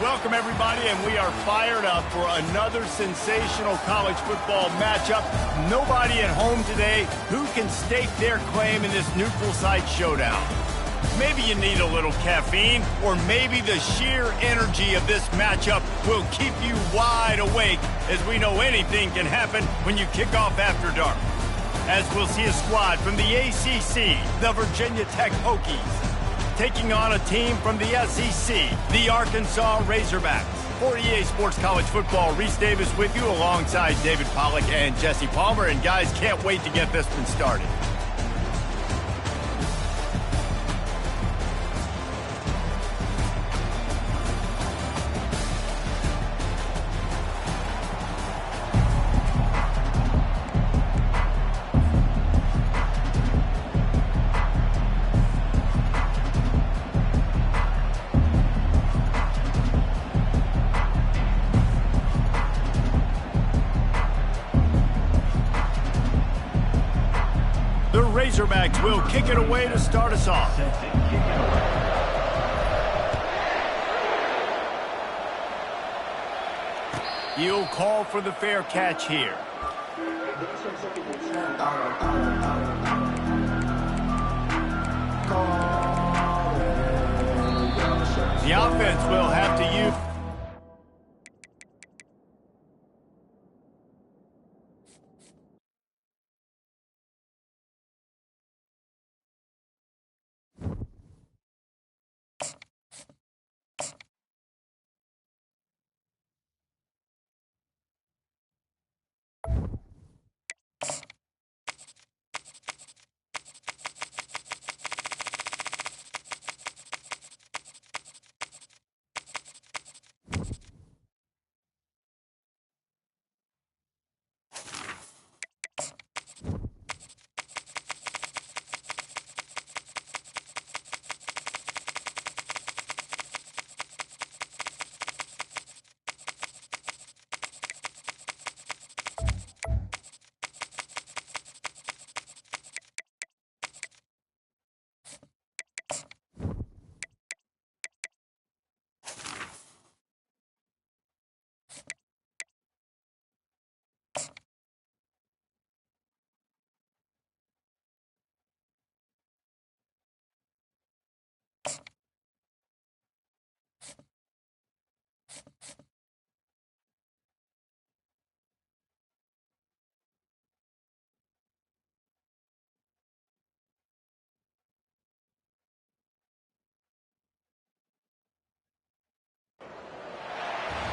Welcome, everybody, and we are fired up for another sensational college football matchup. Nobody at home today who can stake their claim in this neutral site showdown. Maybe you need a little caffeine, or maybe the sheer energy of this matchup will keep you wide awake, as we know anything can happen when you kick off after dark. As we'll see a squad from the ACC, the Virginia Tech Hokies, taking on a team from the SEC, the Arkansas Razorbacks. For EA Sports College Football, Reese Davis with you alongside David Pollack and Jesse Palmer. And guys, can't wait to get this one started. Razorbacks will kick it away to start us off. He'll call for the fair catch here. The offense will have to use...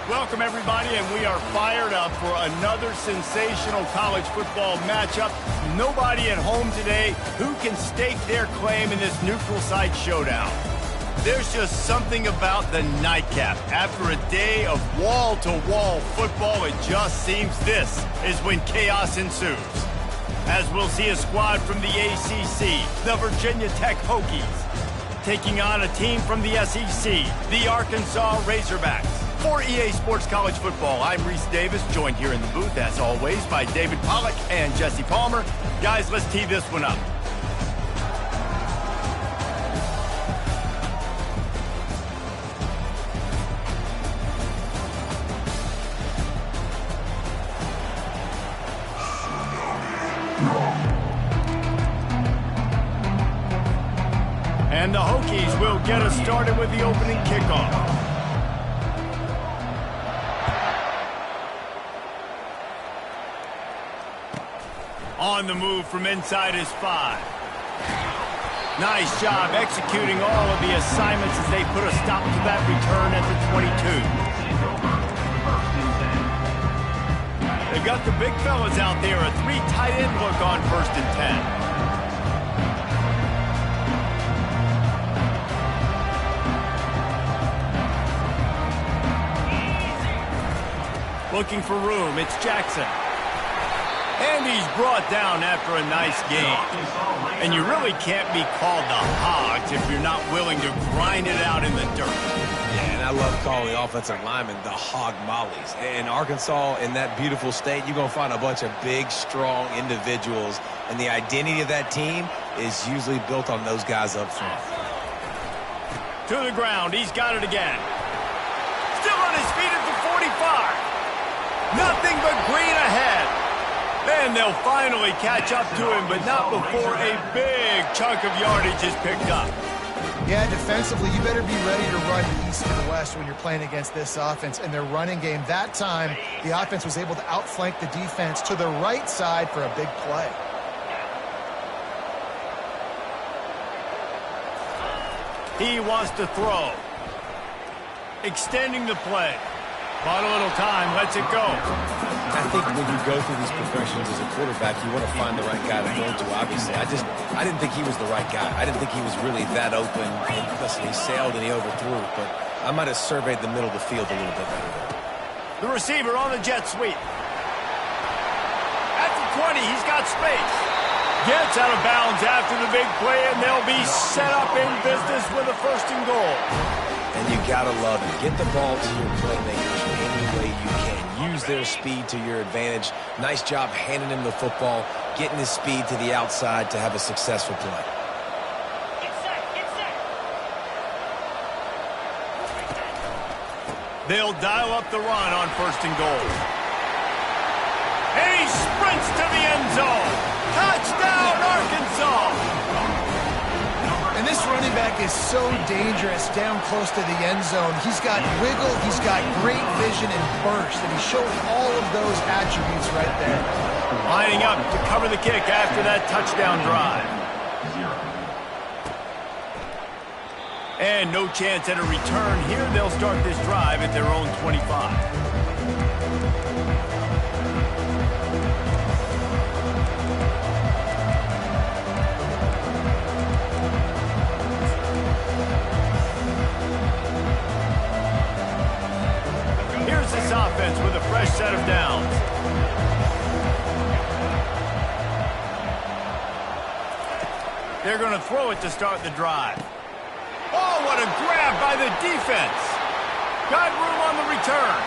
Welcome, everybody, and we are fired up for another sensational college football matchup. Nobody at home today who can stake their claim in this neutral site showdown. There's just something about the nightcap. After a day of wall-to-wall football, it just seems this is when chaos ensues. As we'll see a squad from the ACC, the Virginia Tech Hokies, taking on a team from the SEC, the Arkansas Razorbacks. For EA Sports College Football, I'm Reese Davis, joined here in the booth, as always, by David Pollack and Jesse Palmer. Guys, let's tee this one up. And the Hokies will get us started with the opening kickoff. On the move from inside his 5. Nice job executing all of the assignments as they put a stop to that return at the 22. They've got the big fellas out there, a 3 tight end look on 1st and 10. Looking for room, it's Jackson. And he's brought down after a nice game. And you really can't be called the Hogs if you're not willing to grind it out in the dirt. Yeah, and I love calling the offensive linemen the Hog Mollies. In Arkansas, in that beautiful state, you're going to find a bunch of big, strong individuals. And the identity of that team is usually built on those guys up front. To the ground, he's got it again. Still on his feet at the 45. Nothing but green ahead. And they'll finally catch up to him, but not before a big chunk of yardage is picked up. Yeah, defensively, you better be ready to run east and west when you're playing against this offense. And their running game, that time, the offense was able to outflank the defense to the right side for a big play. He wants to throw. Extending the play. Bought a little time, lets it go. I think when you go through these progressions as a quarterback, you want to find the right guy to throw to, obviously. I didn't think he was the right guy. I didn't think he was really that open. And listen, he sailed and he overthrew, but I might have surveyed the middle of the field a little bit better there. The receiver on the jet sweep. At the 20, he's got space. Gets out of bounds after the big play, and they'll be set up in business with a 1st and goal. And you gotta love it. Get the ball to your playmakers any way you can. Use their speed to your advantage. Nice job handing him the football, getting his speed to the outside to have a successful play. Get set. They'll dial up the run on 1st and goal. And he sprints to the end zone. Touchdown, Arkansas! And this running back is so dangerous down close to the end zone. He's got wiggle, he's got great vision and burst, and he's showing all of those attributes right there. Lining up to cover the kick after that touchdown drive. And no chance at a return here. They'll start this drive at their own 25. This offense with a fresh set of downs. They're going to throw it to start the drive. Oh, what a grab by the defense. Got room on the return.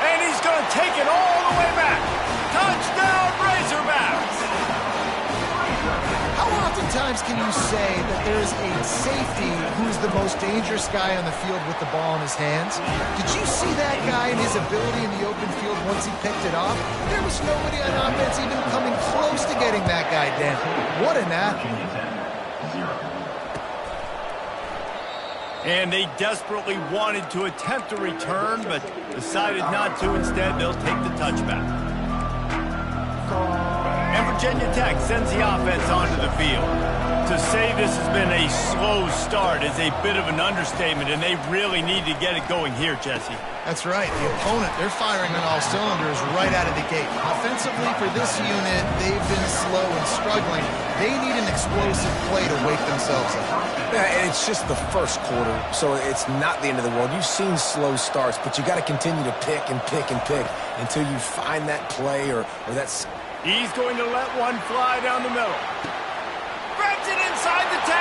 And he's going to take it all the way back. Touchdown, Razorbacks. How oftentimes can you say that there's a safety who's the most dangerous guy on the field with the ball in his hands? Did you see that guy and his ability in the open field once he picked it off? There was nobody on offense even coming close to getting that guy down. What an athlete. And they desperately wanted to attempt a return, but decided not to. Instead, they'll take the touchback. And Virginia Tech sends the offense onto the field. To say this has been a slow start is a bit of an understatement, and they really need to get it going here, Jesse. That's right. The opponent, they're firing on all cylinders right out of the gate. Offensively, for this unit, they've been slow and struggling. They need an explosive play to wake themselves up. Yeah, and it's just the first quarter, so it's not the end of the world. You've seen slow starts, but you got to continue to pick and pick and pick until you find that play or that's... He's going to let one fly down the middle. Grabs it inside the 10.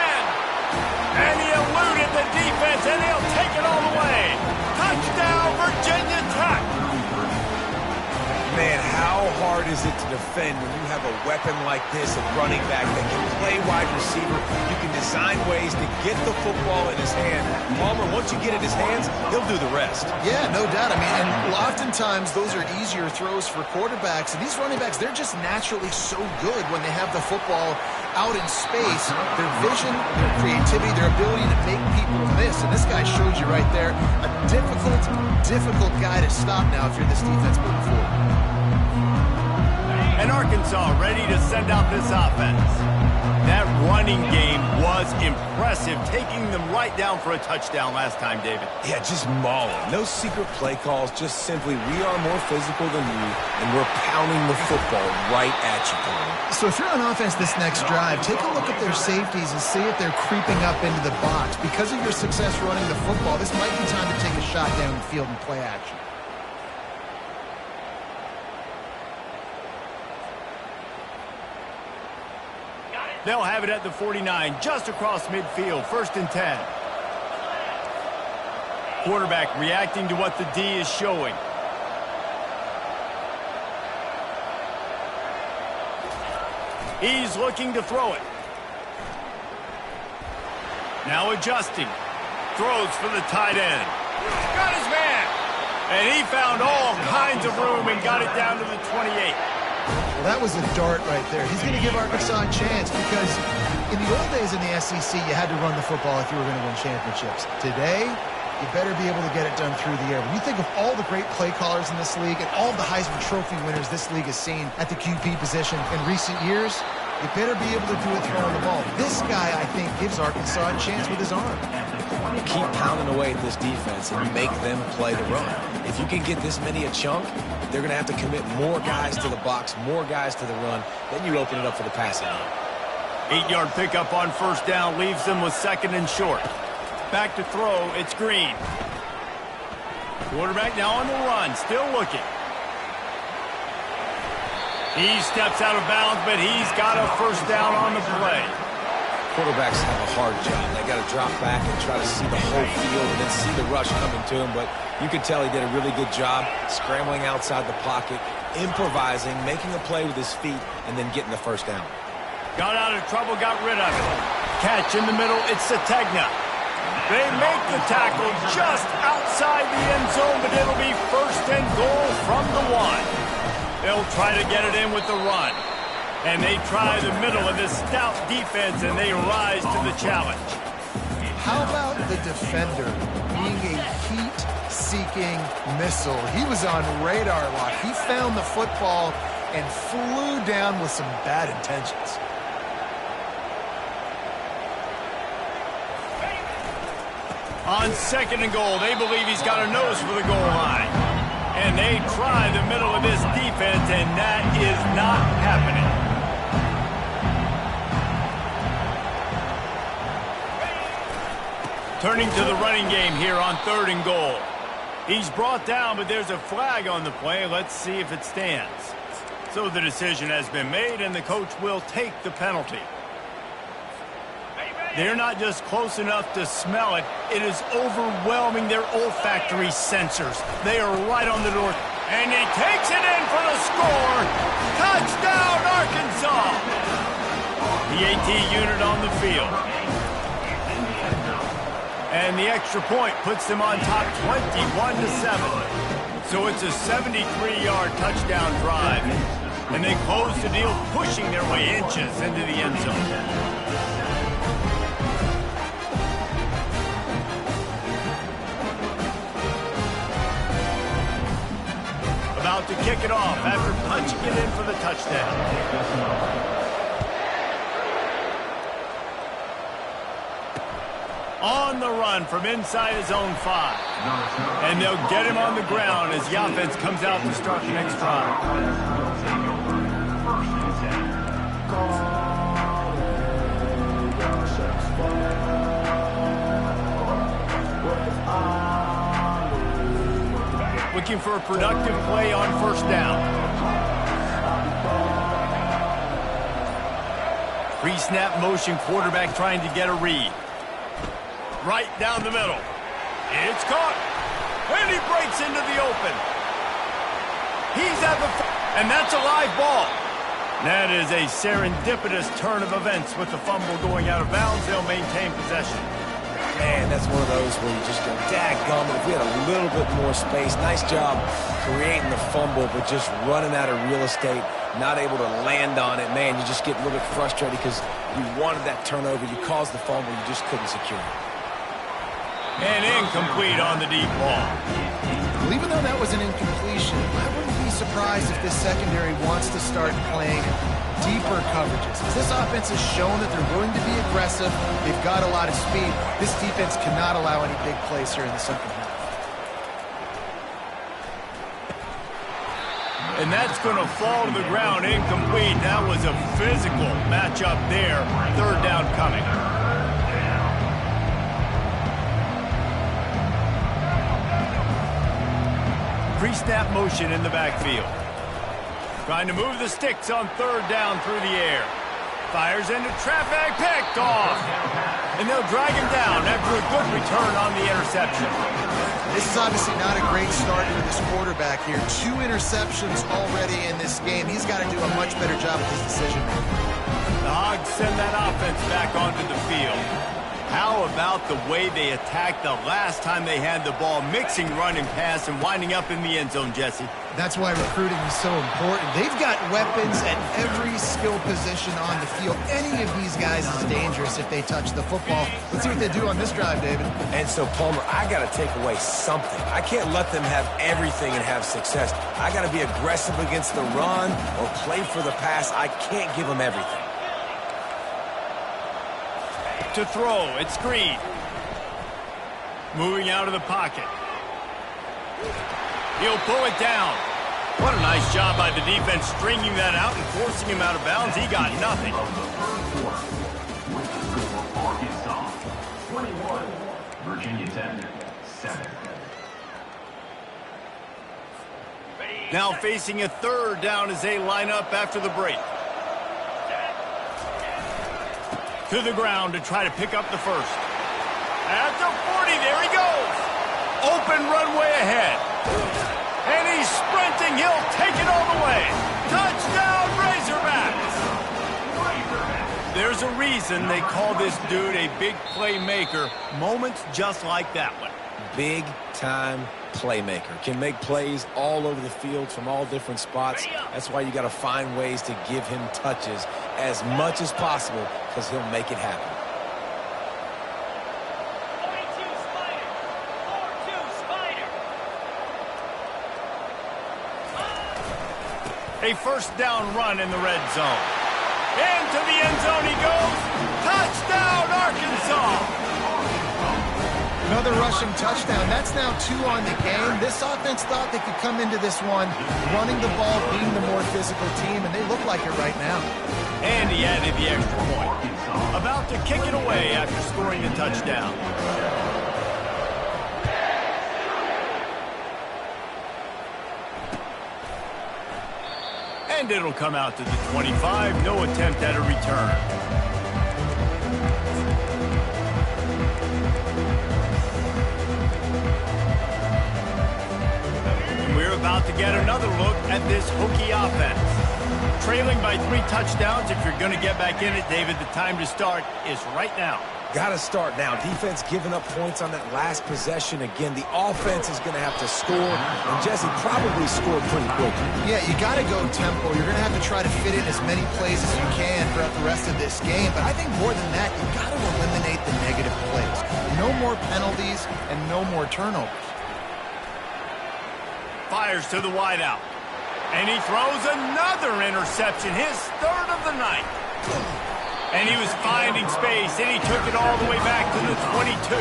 And he eluded the defense, and he'll take it all the way. Touchdown, Virginia Tech. Man, how hard is it to defend when you have a weapon like this at running back that can play wide receiver? You can design ways to get the football in his hand. Palmer, once you get it in his hands, he'll do the rest. Yeah, no doubt. I mean, and oftentimes those are easier throws for quarterbacks. And these running backs, they're just naturally so good when they have the football out in space. Their vision, their creativity, their ability to make people miss. And this guy shows you right there a difficult guy to stop now if you're this defense moving forward. And Arkansas ready to send out this offense. That running game was impressive, taking them right down for a touchdown last time, David. Yeah, just mauling. No secret play calls, just simply we are more physical than you, and we're pounding the football right at you, Palmer. So if you're on offense this next drive, take a look at their safeties and see if they're creeping up into the box. Because of your success running the football, this might be time to take a shot down the field and play action. They'll have it at the 49, just across midfield, 1st and 10. Quarterback reacting to what the D is showing. He's looking to throw it. Now adjusting. Throws for the tight end. Got his man And he found all kinds of room and got it down to the 28. Well, that was a dart right there. He's going to give Arkansas a chance because in the old days in the SEC, you had to run the football if you were going to win championships. Today, you better be able to get it done through the air. When you think of all the great play callers in this league and all the Heisman Trophy winners this league has seen at the QB position in recent years, you better be able to do it throwing the ball. This guy, I think, gives Arkansas a chance with his arm. Keep pounding away at this defense and make them play the run. If you can get this many a chunk, they're going to have to commit more guys to the box, more guys to the run. Then you open it up for the passing game. 8-yard pickup on first down leaves them with second and short. Back to throw, it's Green. Quarterback now on the run, still looking. He steps out of bounds, but he's got a first down on the play. Quarterbacks have a hard job. They got to drop back and try to see the whole field and then see the rush coming to him. But you can tell he did a really good job scrambling outside the pocket, improvising, making a play with his feet, and then getting the first down. Got out of trouble, got rid of it. Catch in the middle, it's Sategna. They make the tackle just outside the end zone, but it'll be first and goal from the 1. They'll try to get it in with the run. And they try the middle of this stout defense, and they rise to the challenge. How about the defender being a heat-seeking missile? He was on radar lock. He found the football and flew down with some bad intentions. On second and goal, they believe he's got a nose for the goal line. And they try the middle of this defense, and that is not happening. Turning to the running game here on third and goal. He's brought down, but there's a flag on the play. Let's see if it stands. So the decision has been made, and the coach will take the penalty. They're not just close enough to smell it. It is overwhelming their olfactory sensors. They are right on the door. And he takes it in for the score. Touchdown, Arkansas! The AT unit on the field. And the extra point puts them on top 21-7. So it's a 73-yard touchdown drive. And they close the deal, pushing their way inches into the end zone. About to kick it off after punching it in for the touchdown. On the run from inside his own 5. And they'll get him on the ground as the offense comes out to start the next drive. Looking for a productive play on first down. Pre-snap motion, quarterback trying to get a read. Right down the middle. It's caught. And he breaks into the open. He's at the... And that's a live ball. That is a serendipitous turn of events with the fumble going out of bounds. They'll maintain possession. Man, that's one of those where you just go, dadgummit, if we had a little bit more space. Nice job creating the fumble, but just running out of real estate, not able to land on it. Man, you just get a little bit frustrated because you wanted that turnover. You caused the fumble. You just couldn't secure it. And incomplete on the deep ball. Well, even though that was an incompletion, I wouldn't be surprised if this secondary wants to start playing deeper coverages. As this offense has shown that they're willing to be aggressive, they've got a lot of speed. This defense cannot allow any big plays here in the second half. And that's going to fall to the ground incomplete. That was a physical matchup there. Third down coming. Pre-snap motion in the backfield. Trying to move the sticks on third down through the air. Fires into traffic, picked off. And they'll drag him down after a good return on the interception. This is obviously not a great start for this quarterback here. 2 interceptions already in this game. He's got to do a much better job with his decision-making. The Hogs send that offense back onto the field. How about the way they attacked the last time they had the ball, mixing run and pass and winding up in the end zone, Jesse? That's why recruiting is so important. They've got weapons at every skill position on the field. Any of these guys is dangerous if they touch the football. Let's see what they do on this drive, David. And so, Palmer, I got to take away something. I can't let them have everything and have success. I got to be aggressive against the run or play for the pass. I can't give them everything. To throw, it's screen. Moving out of the pocket. He'll pull it down. What a nice job by the defense stringing that out and forcing him out of bounds. He got nothing. 21, Virginia Tech, 7. Now facing a third down as they line up after the break. To the ground to try to pick up the first. At the 40, there he goes. Open runway ahead. And he's sprinting. He'll take it all the way. Touchdown, Razorbacks. There's a reason they call this dude a big playmaker. Moments just like that one. Big-time playmaker. Can make plays all over the field from all different spots. That's why you got to find ways to give him touches as much as possible because he'll make it happen. 42 Spider. 4-2 Spider. A first down run in the red zone. Into the end zone he goes. Touchdown, Arkansas. Another rushing touchdown. That's now 2 on the game. This offense thought they could come into this one running the ball, being the more physical team, and they look like it right now. And he added the extra point. About to kick it away after scoring the touchdown. And it'll come out to the 25. No attempt at a return. We're about to get another look at this Hokie offense. Trailing by 3 touchdowns. If you're going to get back in it, David, the time to start is right now. Got to start now. Defense giving up points on that last possession. Again, the offense is going to have to score, and Jesse probably scored pretty quick. Yeah, you got to go tempo. You're going to have to try to fit in as many plays as you can throughout the rest of this game. But I think more than that, you got to eliminate the negative plays. No more penalties and no more turnovers. Fires to the wideout. And he throws another interception, his third of the night. And he was finding space, and he took it all the way back to the 22.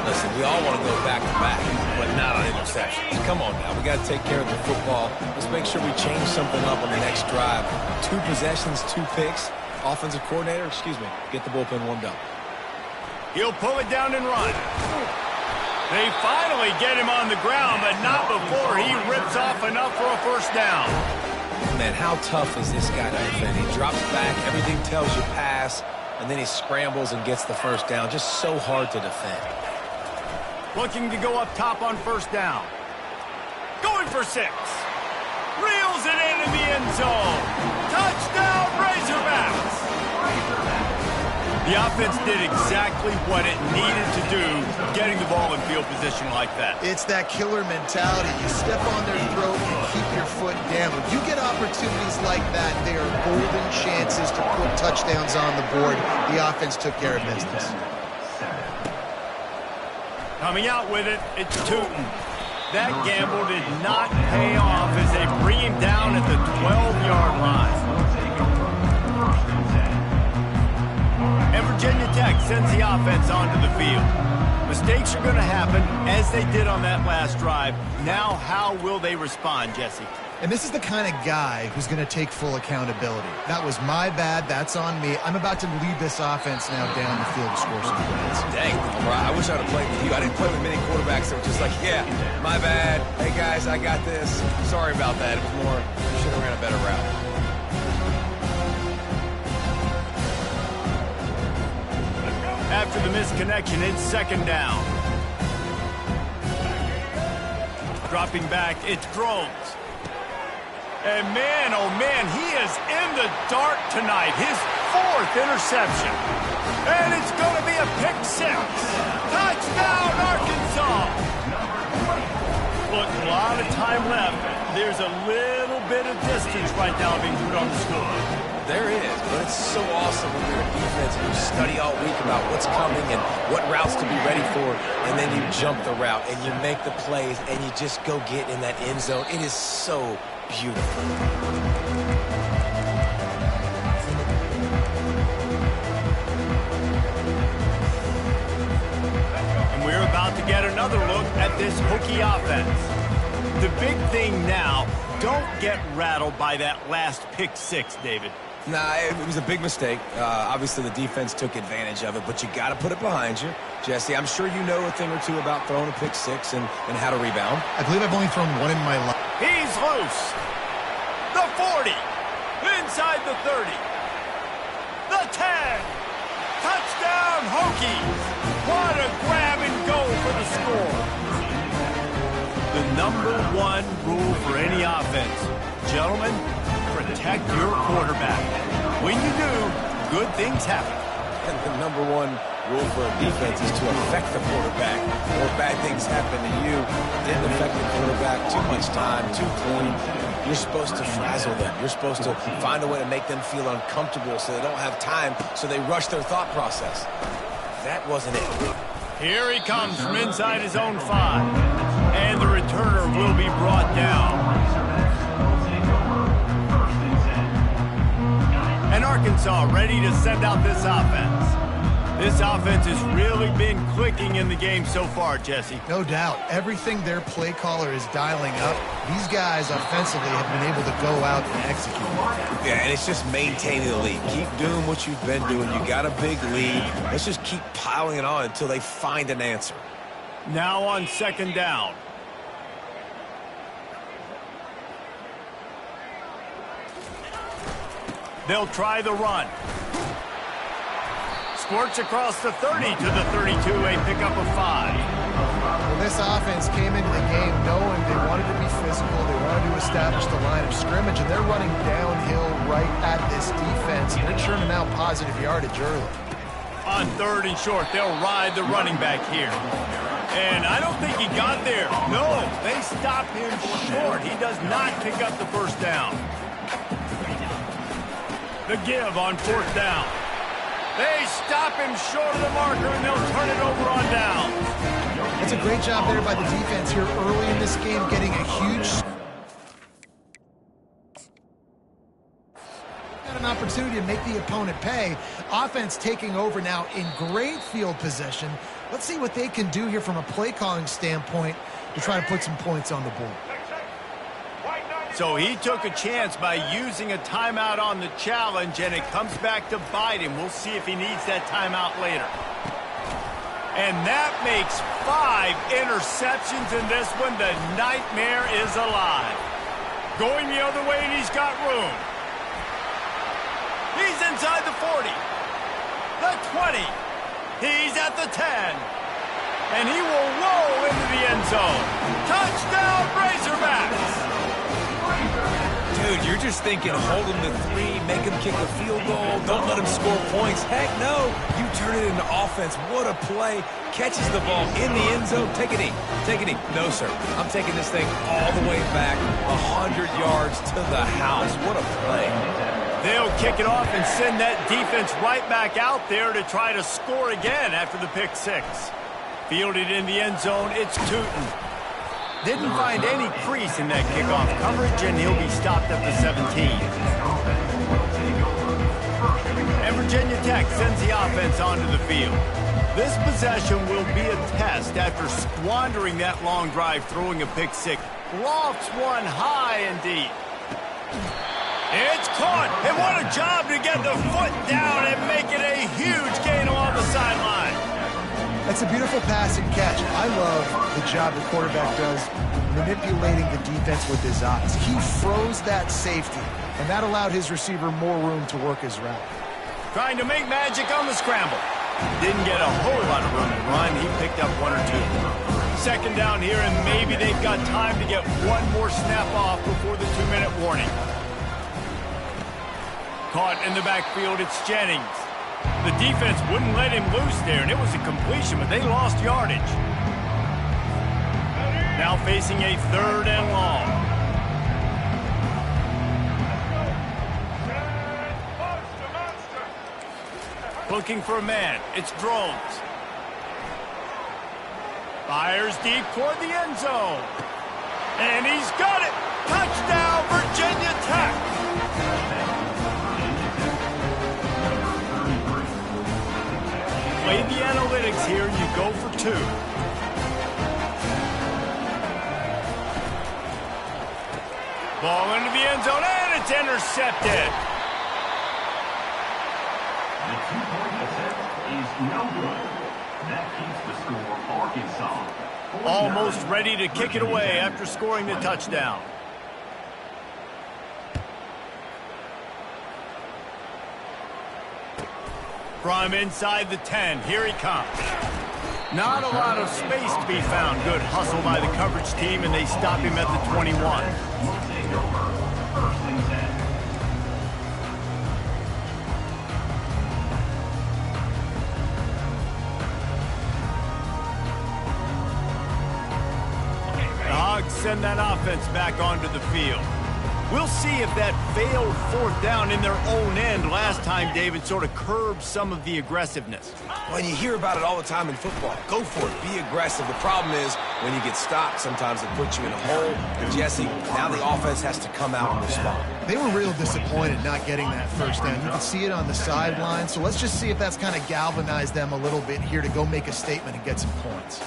Listen, we all want to go back-to-back, but not on interceptions. Come on now. We got to take care of the football. Let's make sure we change something up on the next drive. 2 possessions, 2 picks. Offensive coordinator, get the bullpen warmed up. He'll pull it down and run. They finally get him on the ground, but not before he rips off enough for a first down. Man, how tough is this guy to defend? He drops back, everything tells you pass, and then he scrambles and gets the first down. Just so hard to defend. Looking to go up top on first down. Going for 6. Reels it into the end zone. Touchdown, Razorbacks. The offense did exactly what it needed to do, getting the ball in field position like that. It's that killer mentality. You step on their throat, you keep your foot down. When you get opportunities like that, they are golden chances to put touchdowns on the board. The offense took care of business. Coming out with it, it's Tootin. That gamble did not pay off as they bring him down at the 12-yard line. And Virginia Tech sends the offense onto the field. Mistakes are going to happen, as they did on that last drive. Now, how will they respond, Jesse? And this is the kind of guy who's going to take full accountability. That was my bad. That's on me. I'm about to lead this offense now down the field to score some points. Dang, I wish I would have played with you. I didn't play with many quarterbacks that were just like, yeah, my bad. Hey, guys, I got this. Sorry about that. It was more, should have ran a better route. After the misconnection, it's second down. Dropping back, it's Drones. And man, oh man, he is in the dark tonight. His 4th interception. And it's going to be a pick time left. There's a little bit of distance right now being put on the score. There is, but it's so awesome when you're a defense and you study all week about what's coming and what routes to be ready for, and then you jump the route and you make the plays and you just go get in that end zone. It is so beautiful. And we're about to get another look at this Hokie offense. The big thing now, don't get rattled by that last pick six, David. Nah, it was a big mistake. Obviously, the defense took advantage of it, but you got to put it behind you. Jesse, I'm sure you know a thing or two about throwing a pick six and how to rebound. I believe I've only thrown one in my life. He's loose. The 40. Inside the 30. The 10. Touchdown, Hokies. What a grab and go for the score. The #1 rule for any offense. Gentlemen, protect your quarterback. When you do, good things happen. And the #1 rule for a defense is to affect the quarterback, or bad things happen to you. Didn't affect the quarterback. Too much time, too clean. You're supposed to frazzle them. You're supposed to find a way to make them feel uncomfortable so they don't have time, so they rush their thought process. That wasn't it. Here he comes from inside his own 5. And the returner will be brought down. And Arkansas ready to send out this offense. This offense has really been clicking in the game so far, Jesse. No doubt. Everything their play caller is dialing up, these guys offensively have been able to go out and execute. Yeah, and it's just maintaining the lead. Keep doing what you've been doing. You got a big lead. Let's just keep piling it on until they find an answer. Now on 2nd down. They'll try the run. Squirts across the 30 to the 32, a pickup of 5. Well, this offense came into the game knowing they wanted to be physical, they wanted to establish the line of scrimmage, and they're running downhill right at this defense, and they're churning out positive yardage early. On 3rd and short, they'll ride the running back here. And I don't think he got there. No, they stop him short. He does not pick up the first down. The give on 4th down. They stop him short of the marker, and they'll turn it over on down. That's a great job there by the defense here early in this game, getting a huge... Got an opportunity to make the opponent pay. Offense taking over now in great field possession. Let's see what they can do here from a play calling standpoint to try to put some points on the board. So he took a chance by using a timeout on the challenge, and it comes back to bite him. We'll see if he needs that timeout later. And that makes 5 interceptions in this one. The nightmare is alive. Going the other way, and he's got room. He's inside the 40. The 20. He's at the 10. And he will roll into the end zone. Touchdown, Razorbacks! Dude, you're just thinking, hold him to 3, make him kick a field goal, don't let him score points. Heck no, you turn it into offense. What a play. Catches the ball in the end zone. Take a knee. Take a knee. No, sir. I'm taking this thing all the way back 100 yards to the house. What a play. They'll kick it off and send that defense right back out there to try to score again after the pick 6. Fielded in the end zone, it's Tootin. Didn't find any crease in that kickoff coverage, and he'll be stopped at the 17. And Virginia Tech sends the offense onto the field. This possession will be a test after squandering that long drive, throwing a pick 6. Lofts one high and deep. It's caught, and what a job to get the foot down and make it a huge gain along the sideline. That's a beautiful pass and catch. I love the job the quarterback does manipulating the defense with his eyes. He froze that safety, and that allowed his receiver more room to work his route. Trying to make magic on the scramble. Didn't get a whole lot of room to run. He picked up 1 or 2. 2nd down here, and maybe they've got time to get one more snap off before the 2-minute warning. Caught in the backfield, it's Jennings. The defense wouldn't let him loose there, and it was a completion, but they lost yardage. Now facing a 3rd and long. Looking for a man. It's Drones. Fires deep toward the end zone. And he's got it. Touchdown, Virginia Tech. Play the analytics here. You go for 2. Ball into the end zone, and it's intercepted. The 2-point attempt is no good. That keeps the score Arkansas. Almost ready to kick it away after scoring the touchdown. From inside the 10, here he comes. Not a lot of space to be found. Good hustle by the coverage team, and they stop him at the 21. Will take over. 1st and 10. The Hogs send that offense back onto the field. We'll see if that failed 4th down in their own end last time, David, sort of curbed some of the aggressiveness. Well, you hear about it all the time in football. Go for it. Be aggressive. The problem is when you get stopped, sometimes it puts you in a hole. And Jesse, now the offense has to come out and respond. They were real disappointed not getting that 1st down. You can see it on the sideline. So let's just see if that's kind of galvanized them a little bit here to go make a statement and get some points.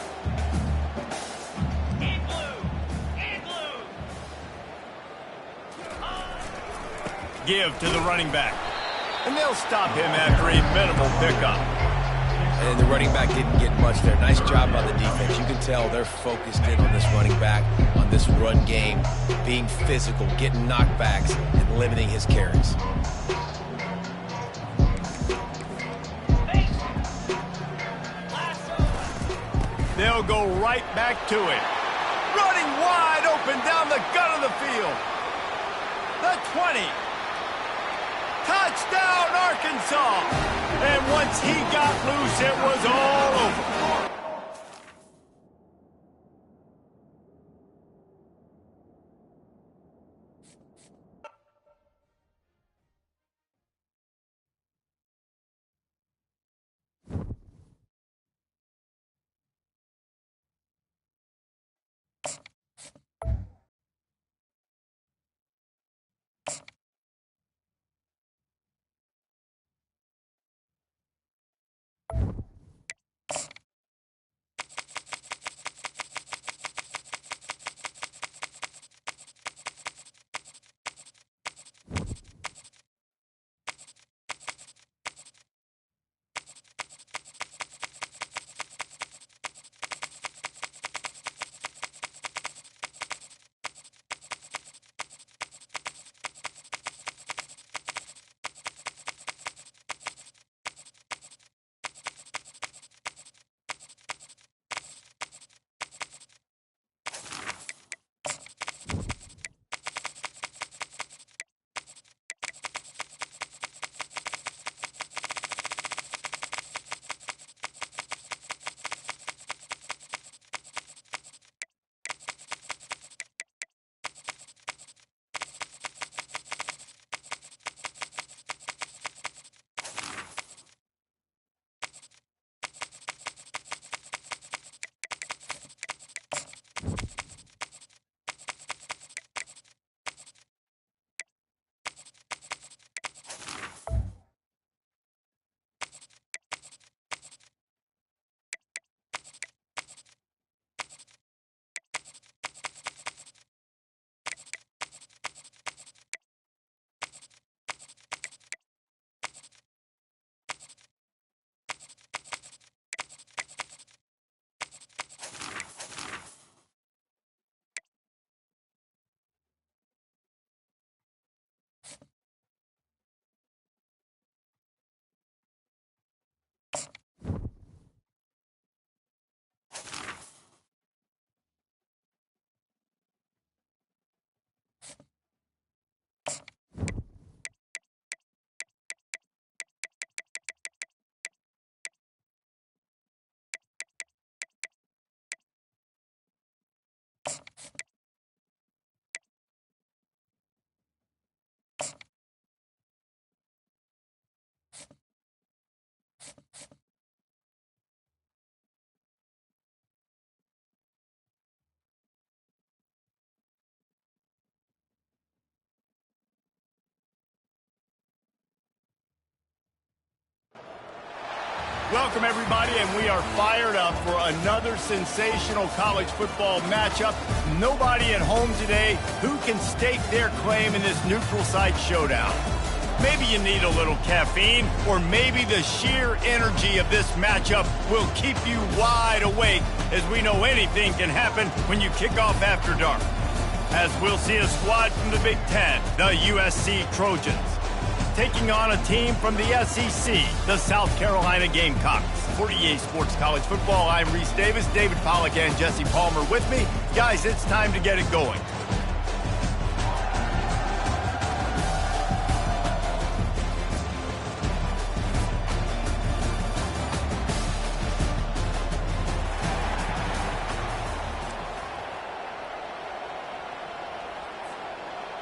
Give to the running back. And they'll stop him after a minimal pickup. And the running back didn't get much there. Nice job by the defense. You can tell they're focused in on this running back, on this run game, being physical, getting knockbacks, and limiting his carries. They'll go right back to it. Running wide open down the gut of the field. The 20. Touchdown, Arkansas! And once he got loose, it was all over. Welcome, everybody, and we are fired up for another sensational college football matchup. Nobody at home today who can stake their claim in this neutral site showdown. Maybe you need a little caffeine, or maybe the sheer energy of this matchup will keep you wide awake, as we know anything can happen when you kick off after dark. As we'll see a squad from the Big Ten, the USC Trojans, taking on a team from the SEC, the South Carolina Gamecocks. For EA Sports College Football, I'm Reese Davis, David Pollack, and Jesse Palmer with me. Guys, it's time to get it going.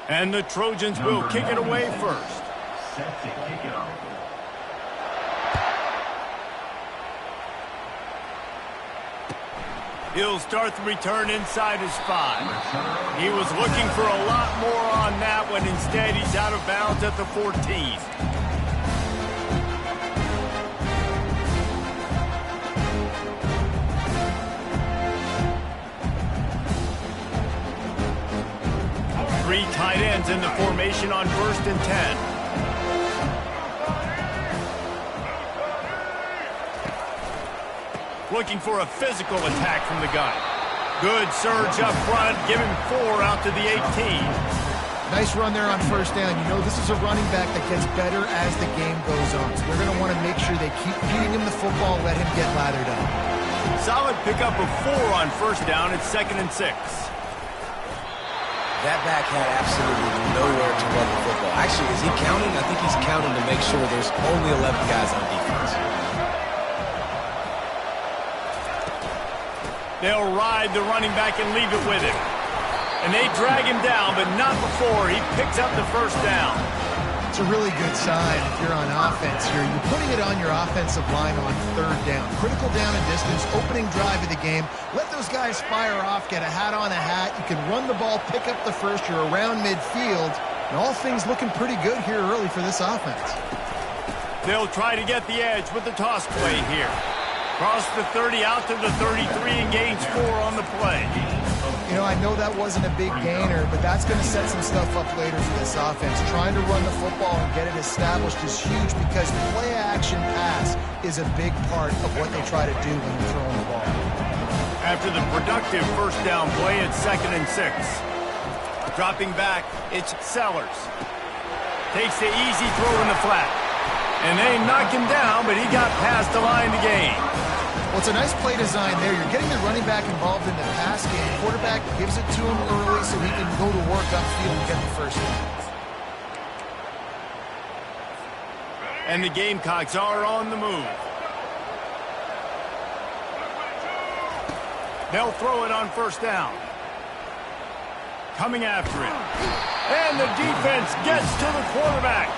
And the Trojans will kick it away first. Set to kick it off. He'll start the return inside his 5. He was looking for a lot more on that one. Instead, he's out of bounds at the 14. Three tight ends in the formation on 1st and 10. Looking for a physical attack from the gun. Good surge up front. Give him 4 out to the 18. Nice run there on 1st down. You know, this is a running back that gets better as the game goes on. So they're going to want to make sure they keep feeding him the football, let him get lathered up. Solid pickup of 4 on 1st down. It's 2nd and 6. That back had absolutely nowhere to run the football. Actually, is he counting? I think he's counting to make sure there's only 11 guys on defense. They'll ride the running back and leave it with him. And they drag him down, but not before he picks up the 1st down. It's a really good sign if you're on offense here. You're putting it on your offensive line on 3rd down. Critical down and distance, opening drive of the game. Let those guys fire off, get a hat on a hat. You can run the ball, pick up the 1st. You're around midfield. And all things looking pretty good here early for this offense. They'll try to get the edge with the toss play here. Cross the 30 out to the 33 and gains 4 on the play. You know, I know that wasn't a big gainer, but that's going to set some stuff up later for this offense. Trying to run the football and get it established is huge because play-action pass is a big part of what they try to do when they're throwing the ball. After the productive 1st down play, it's 2nd and 6. Dropping back, it's Sellers. Takes the easy throw in the flat. And they knock him down, but he got past the line to gain. Well, it's a nice play design there. You're getting the running back involved in the pass game. Quarterback gives it to him early so he can go to work upfield and get the 1st down. And the Gamecocks are on the move. They'll throw it on 1st down. Coming after him. And the defense gets to the quarterback.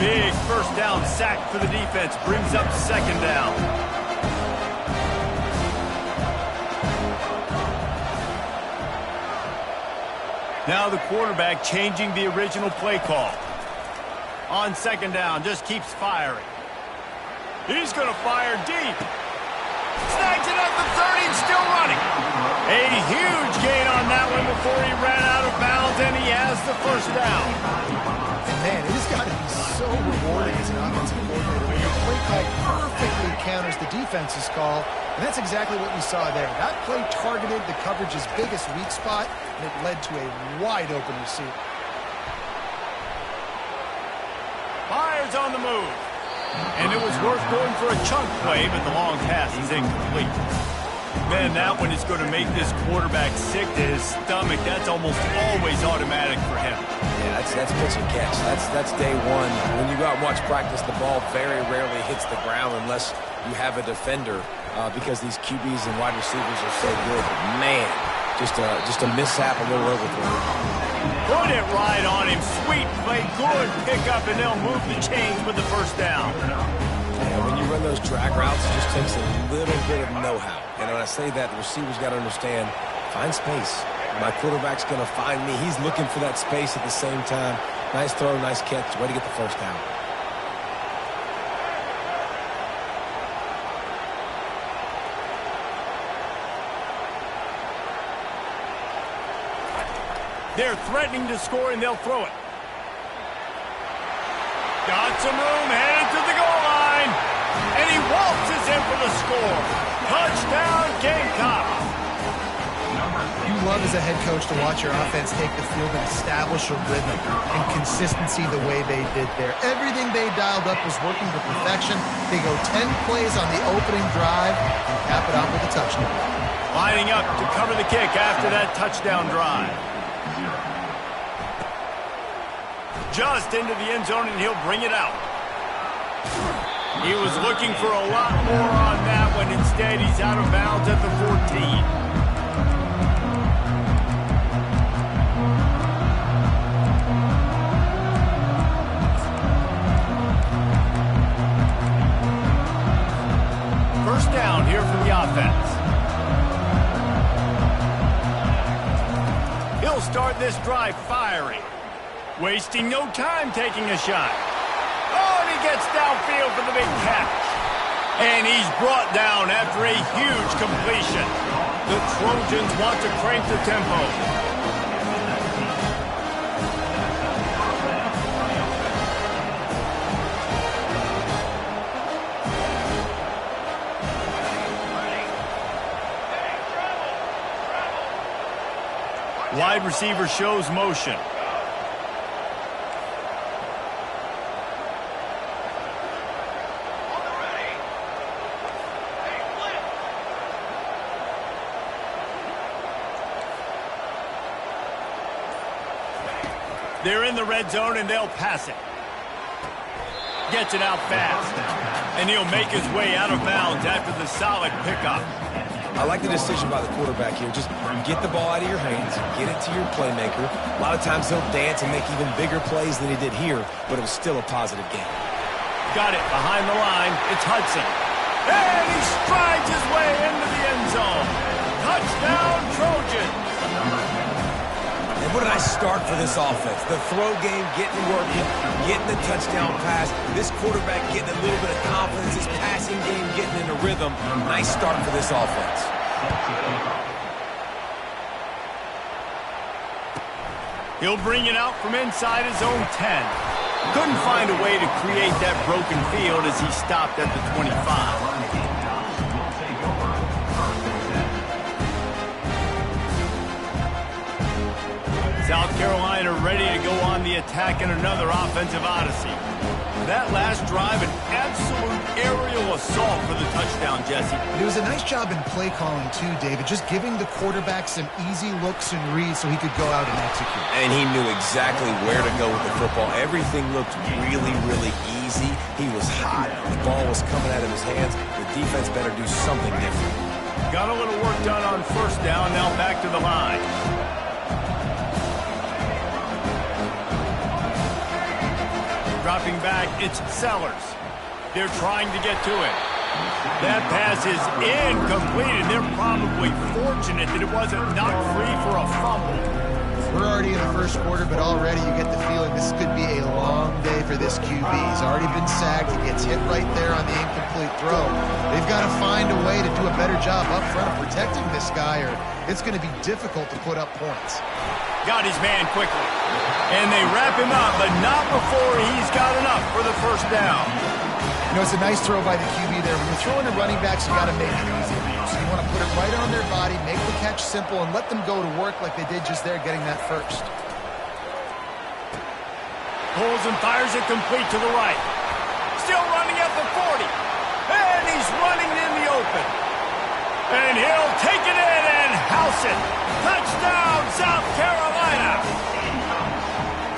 Big 1st down sack for the defense. Brings up 2nd down. Now the quarterback changing the original play call. On 2nd down, just keeps firing. He's going to fire deep. Snags it at the 30 and still running. A huge gain on that one before he ran out of bounds, and he has the 1st down. And man, it has got to be so rewarding as an offensive coordinator when your play call perfectly counters the defense's call, and that's exactly what we saw there. That play targeted the coverage's biggest weak spot, and it led to a wide-open receiver. Fires on the move. And it was worth going for a chunk play, but the long pass is incomplete. Man, that one is going to make this quarterback sick to his stomach. That's almost always automatic for him. Yeah, that's pitch and catch. That's day one. When you go out and watch practice, the ball very rarely hits the ground unless you have a defender because these QBs and wide receivers are so good. But man, just a mishap, a little overthrow. Put it right on him. Sweet play, good pickup, and they'll move the chains with the 1st down. Yeah, when you run those drag routes, it just takes a little bit of know-how. And when I say that, the receiver's got to understand, find space. My quarterback's going to find me. He's looking for that space at the same time. Nice throw, nice catch. Way to get the 1st down. They're threatening to score, and they'll throw it. Got some room, headed to the goal line. And he waltzes in for the score. Touchdown, Gamecock. You love as a head coach to watch your offense take the field and establish a rhythm and consistency the way they did there. Everything they dialed up was working to perfection. They go 10 plays on the opening drive and cap it out with a touchdown. Lining up to cover the kick after that touchdown drive. Just into the end zone, and he'll bring it out. He was looking for a lot more on that one. Instead, he's out of bounds at the 14. First down here for the offense. He'll start this drive firing. Wasting no time taking a shot. Oh, and he gets downfield for the big catch. And he's brought down after a huge completion. The Trojans want to crank the tempo. Wide receiver shows motion. They're in the red zone, and they'll pass it. Gets it out fast. And he'll make his way out of bounds after the solid pickup. I like the decision by the quarterback here. Just get the ball out of your hands, get it to your playmaker. A lot of times he'll dance and make even bigger plays than he did here, but it was still a positive game. Got it behind the line. It's Hudson. And he strides his way into the end zone. Touchdown, Trojans. And what a nice start for this offense. The throw game getting working, getting the touchdown pass. This quarterback getting a little bit of confidence. His passing game getting in a rhythm. Nice start for this offense. He'll bring it out from inside his own 10. Couldn't find a way to create that broken field as he stopped at the 25. South Carolina ready to go on the attack in another offensive odyssey. That last drive, an absolute aerial assault for the touchdown, Jesse. It was a nice job in play calling too, David, just giving the quarterback some easy looks and reads so he could go out and execute. And he knew exactly where to go with the football. Everything looked really, really easy. He was hot. The ball was coming out of his hands. The defense better do something different. Got a little work done on first down, now back to the line. Dropping back, it's Sellers. They're trying to get to it. That pass is incomplete, and they're probably fortunate that it wasn't knocked free for a fumble. We're already in the first quarter, but already you get the feeling this could be a long day for this QB. He's already been sacked. He gets hit right there on the incomplete throw. They've got to find a way to do a better job up front of protecting this guy, or it's going to be difficult to put up points. Got his man quickly. And they wrap him up, but not before he's got enough for the first down. You know, it's a nice throw by the QB there. When you're throwing to running backs, you got to make it easy. So you want to put it right on their body, make the catch simple, and let them go to work like they did just there getting that first. Pulls and fires it complete to the right. Still running at the 40. And he's running in the open. And he'll take it in and house it. Touchdown, South Carolina.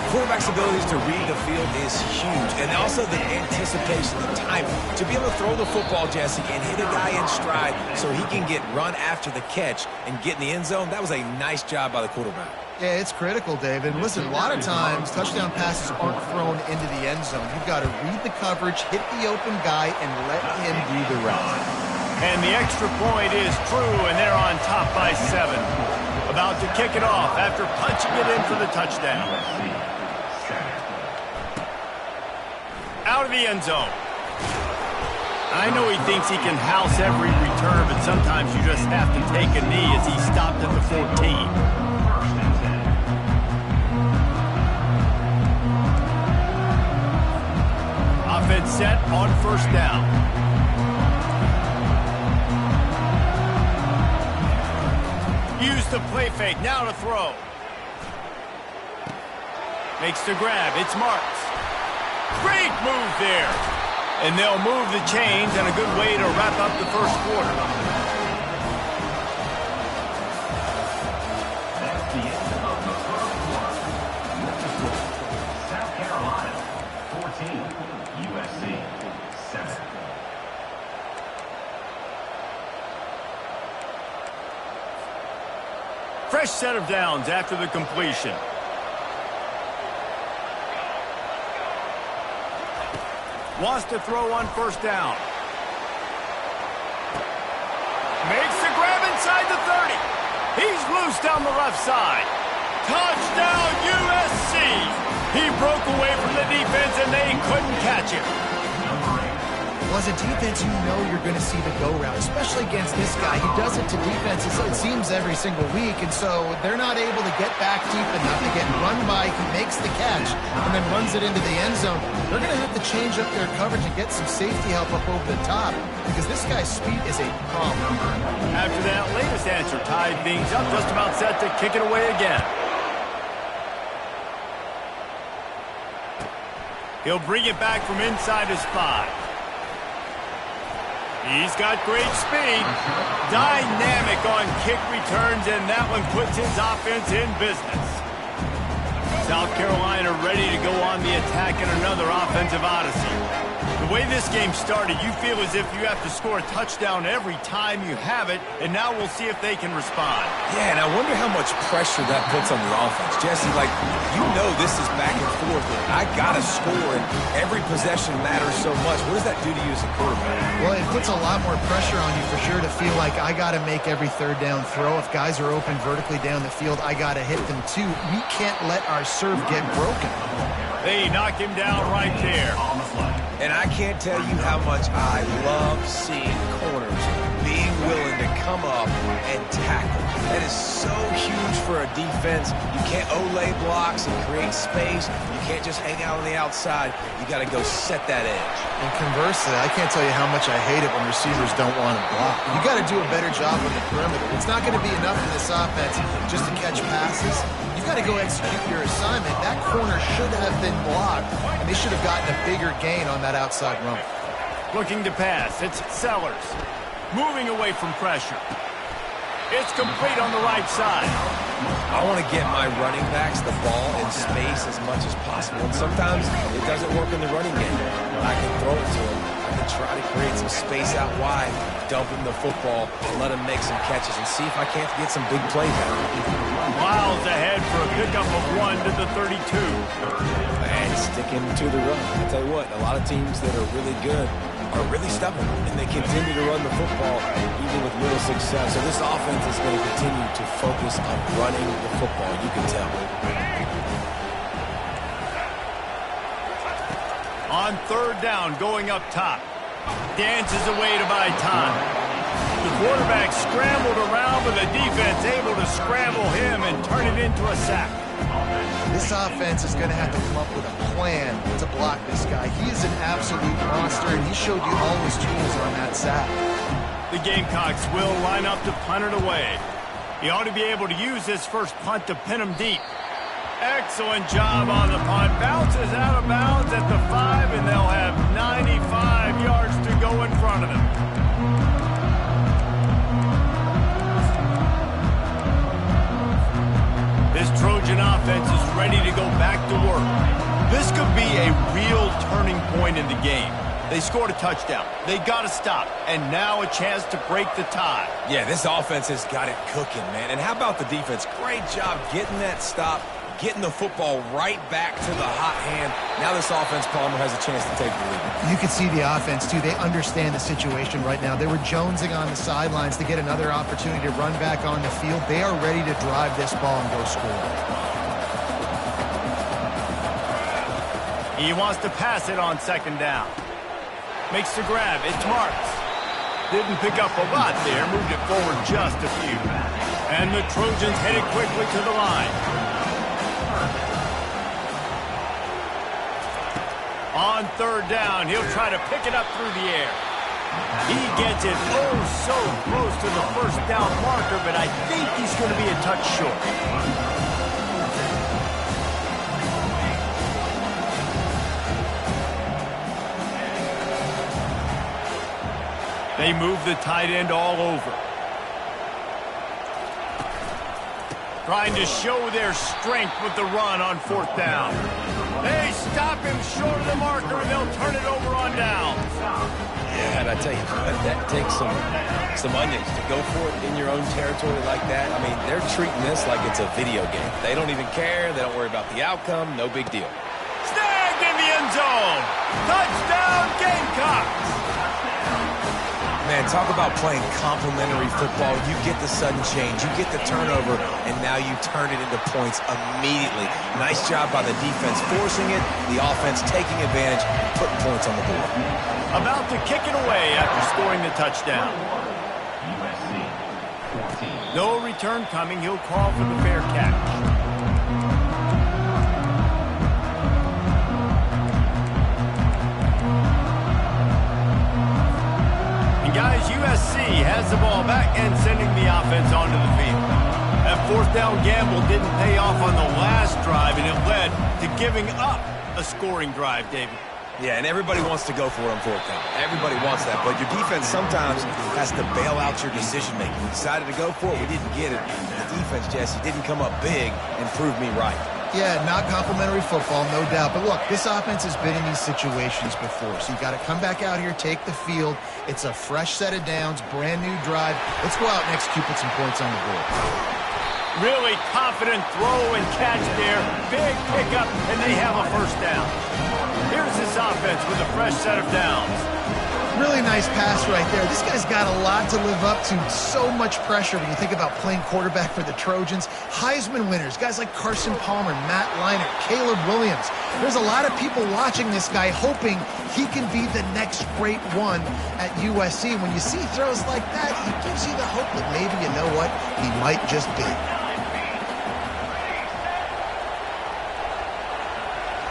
Quarterback's abilities to read the field is huge, and also the anticipation, the timing. To be able to throw the football, Jesse, and hit a guy in stride so he can get run after the catch and get in the end zone, that was a nice job by the quarterback. Yeah, it's critical, David. And listen, a lot of times touchdown passes aren't thrown into the end zone. You've got to read the coverage, hit the open guy, and let him do the rest. And the extra point is true, and they're on top by 7. About to kick it off after punching it in for the touchdown. Out of the end zone. I know he thinks he can house every return, but sometimes you just have to take a knee as he stopped at the 14. offense set on first down. Use the play fake, now to throw. Makes the grab, it's Marks. Great move there. And they'll move the chains, and a good way to wrap up the first quarter. That's the end of the first quarter. Next score, South Carolina 14, USC 7. Fresh set of downs after the completion. Wants to throw on first down. Makes the grab inside the 30. He's loose down the left side. Touchdown, USC. He broke away from the defense, and they couldn't catch him. Well, as a defense, you know you're going to see the go route, especially against this guy. He does it to defenses, it seems, every single week, and so they're not able to get back deep enough. They get run by, he makes the catch, and then runs it into the end zone. They're going to have to change up their coverage and get some safety help up over the top, because this guy's speed is a problem. After that latest answer tied things up, just about set to kick it away again. He'll bring it back from inside his 5. He's got great speed. Dynamic on kick returns, and that one puts his offense in business. South Carolina ready to go on the attack in another offensive odyssey. The way this game started, you feel as if you have to score a touchdown every time you have it, and now we'll see if they can respond. Yeah, and I wonder how much pressure that puts on the offense. Jesse, like, you know this is back and forth, and I got to score, and every possession matters so much. What does that do to you as a quarterback? Well, it puts a lot more pressure on you for sure to feel like I got to make every third down throw. If guys are open vertically down the field, I got to hit them too. We can't let our serve get broken. They knock him down right there. And I can't tell you how much I love seeing corners being willing to come up and tackle. That is so huge for a defense. You can't olay blocks and create space. You can't just hang out on the outside. You got to go set that edge. And conversely, I can't tell you how much I hate it when receivers don't want to block. You got to do a better job on the perimeter. It's not going to be enough in this offense just to catch passes. You've got to go execute your assignment. That corner should have been blocked, and they should have gotten a bigger gain on that outside run. Looking to pass, it's Sellers. Moving away from pressure. It's complete on the right side. I want to get my running backs the ball in space as much as possible. And sometimes it doesn't work in the running game. I can throw it to him. I can try to create some space out wide, dump him the football, and let him make some catches and see if I can't get some big plays out of him. Miles ahead for a pickup of 1 to the 32. And sticking to the run. I tell you what, a lot of teams that are really good are really stubborn, and they continue to run the football even with little success. So this offense is going to continue to focus on running the football. You can tell. On third down, going up top. Dances away to buy time. The quarterback scrambled around, but the defense able to scramble him and turn it into a sack. This offense is going to have to come up with a plan to block this guy. He is an absolute monster, and he showed you all his tools on that sack. The Gamecocks will line up to punt it away. He ought to be able to use this first punt to pin him deep. Excellent job on the punt. Bounces out of bounds at the 5, and they'll have 95 yards to go in front of them. This Trojan offense is ready to go back to work. This could be a real turning point in the game. They scored a touchdown. They got to stop. And now a chance to break the tie. Yeah, this offense has got it cooking, man. And how about the defense? Great job getting that stop, getting the football right back to the hot hand. Now this offense, Palmer, has a chance to take the lead. You can see the offense, too. They understand the situation right now. They were jonesing on the sidelines to get another opportunity to run back on the field. They are ready to drive this ball and go score. He wants to pass it on second down. Makes the grab. It's Marks. Didn't pick up a lot there. Moved it forward just a few. And the Trojans headed quickly to the line. On third down, he'll try to pick it up through the air. He gets it oh so close to the first down marker, but I think he's going to be a touch short. They move the tight end all over. Trying to show their strength with the run on fourth down. They stop him short of the marker, and they'll turn it over on down. Yeah, and I tell you, that takes some onions to go for it in your own territory like that. I mean, they're treating this like it's a video game. They don't even care. They don't worry about the outcome. No big deal. Snagged in the end zone. Touchdown, Gamecocks. Man, talk about playing complementary football. You get the sudden change, you get the turnover, and now you turn it into points immediately. Nice job by the defense forcing it, the offense taking advantage, putting points on the board. About to kick it away after scoring the touchdown. USC 14. No return coming. He'll call for the fair catch. Guys, USC has the ball back and sending the offense onto the field. That fourth down gamble didn't pay off on the last drive, and it led to giving up a scoring drive, David. Yeah, and everybody wants to go for it on fourth down. Everybody wants that, but your defense sometimes has to bail out your decision-making. We decided to go for it. We didn't get it. The defense, Jesse, didn't come up big and prove me right. Yeah, not complimentary football, no doubt. But look, this offense has been in these situations before. So you got to come back out here, take the field. It's a fresh set of downs, brand new drive. Let's go out and execute, put some points on the board. Really confident throw and catch there. Big pickup, and they have a first down. Here's this offense with a fresh set of downs. Really nice pass right there. This guy's got a lot to live up to. So much pressure when you think about playing quarterback for the Trojans. Heisman winners, guys like Carson Palmer, Matt Leinart, Caleb Williams. There's a lot of people watching this guy hoping he can be the next great one at USC. When you see throws like that, he gives you the hope that maybe, you know what, he might just be.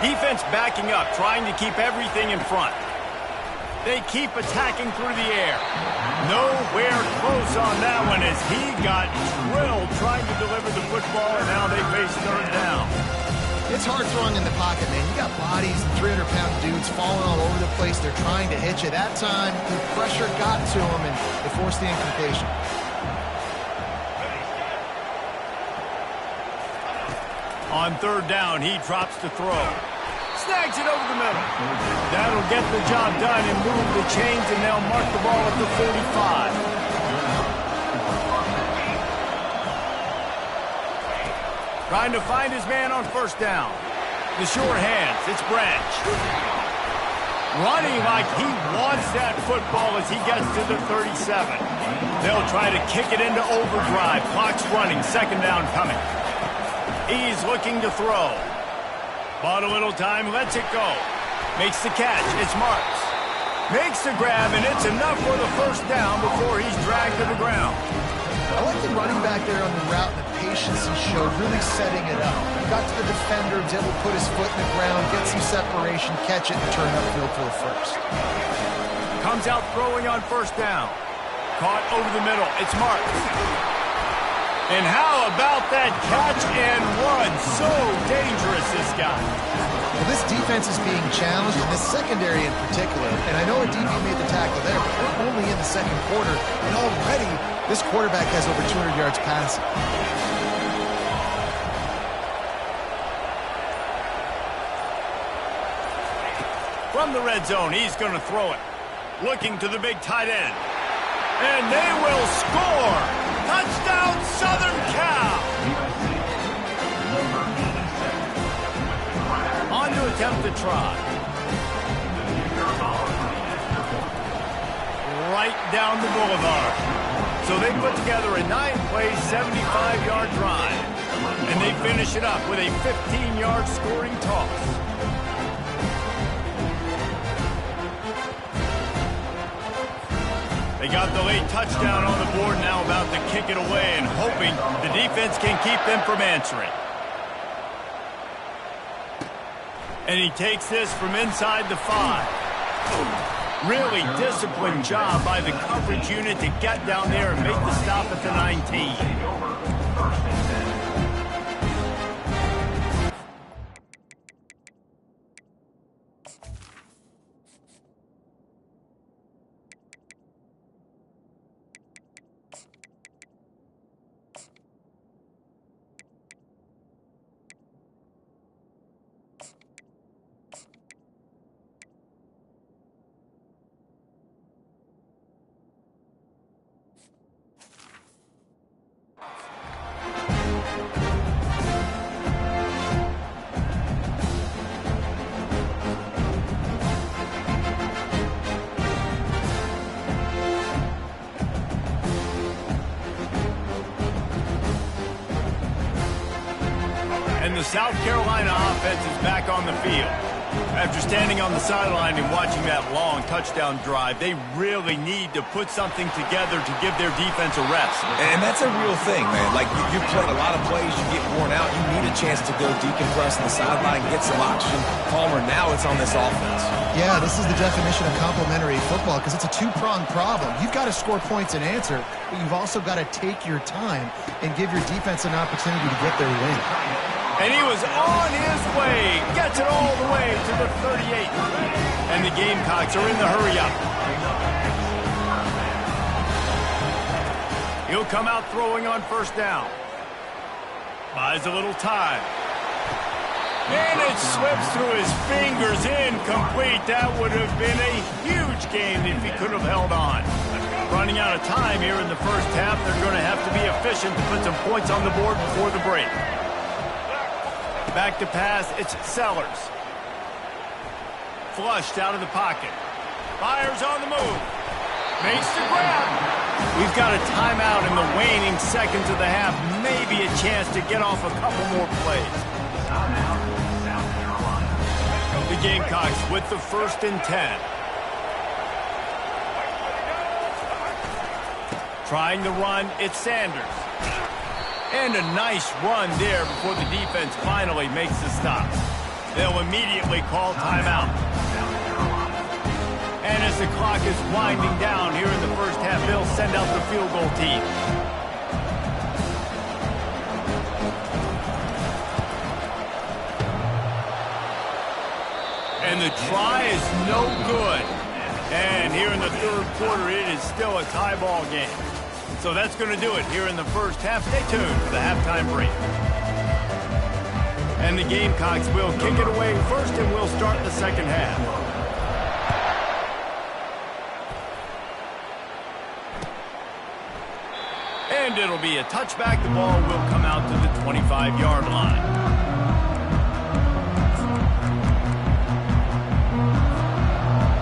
Defense backing up, trying to keep everything in front. They keep attacking through the air. Nowhere close on that one as he got drilled trying to deliver the football, and now they face third down. It's hard throwing in the pocket, man. You got bodies, 300-pound dudes falling all over the place. They're trying to hit you. That time, the pressure got to him, and they forced the incompletion. On third down, he drops to throw. Snags it over the middle. That'll get the job done and move the chains, and they'll mark the ball at the 45. Trying to find his man on first down. The sure hands. It's Branch. Running like he wants that football as he gets to the 37. They'll try to kick it into overdrive. Clock's running. Second down coming. He's looking to throw. Bought a little time, lets it go. Makes the catch, it's Marks. Makes the grab, and it's enough for the first down before he's dragged to the ground. I like the running back there on the route and the patience he showed, really setting it up. Got to the defender, was able to put his foot in the ground, get some separation, catch it, and turn upfield for a first. Comes out throwing on first down. Caught over the middle, it's Marks. And how about that catch and run? So dangerous, this guy. Well, this defense is being challenged, and this secondary in particular. And I know a DB made the tackle there, but we're only in the second quarter, and already this quarterback has over 200 yards passing. From the red zone, he's going to throw it. Looking to the big tight end. And they will score! Touchdown, Southern Cal! On to attempt the try. Right down the boulevard. So they put together a 9-play, 75-yard drive. And they finish it up with a 15-yard scoring toss. They got the late touchdown on the board, now about to kick it away and hoping the defense can keep them from answering. And he takes this from inside the 5. Really disciplined job by the coverage unit to get down there and make the stop at the 19. And the South Carolina offense is back on the field. After standing on the sideline and watching that long touchdown drive, they really need to put something together to give their defense a rest. And that's a real thing, man. Like, you've played a lot of plays, you get worn out, you need a chance to go decompress on the sideline, get some oxygen. Palmer, now it's on this offense. Yeah, this is the definition of complementary football because it's a two-pronged problem. You've got to score points and answer, but you've also got to take your time and give your defense an opportunity to get their win. And he was on his way. Gets it all the way to the 38. And the Gamecocks are in the hurry-up. He'll come out throwing on first down. Buys a little time. And it slips through his fingers, incomplete. That would have been a huge gain if he could have held on. Running out of time here in the first half. They're going to have to be efficient to put some points on the board before the break. Back to pass, it's Sellers. Flushed out of the pocket. Fires on the move. Makes the grab. We've got a timeout in the waning seconds of the half. Maybe a chance to get off a couple more plays. Timeout, South Carolina. The Gamecocks with the 1st and 10. Trying the run, it's Sanders. And a nice run there before the defense finally makes the stop. They'll immediately call timeout. And as the clock is winding down here in the first half, they'll send out the field goal team. And the try is no good. And here in the third quarter, it is still a tie ball game. So that's going to do it here in the first half. Stay tuned for the halftime break. And the Gamecocks will kick it away first, and we'll start the second half. And it'll be a touchback. The ball will come out to the 25-yard line.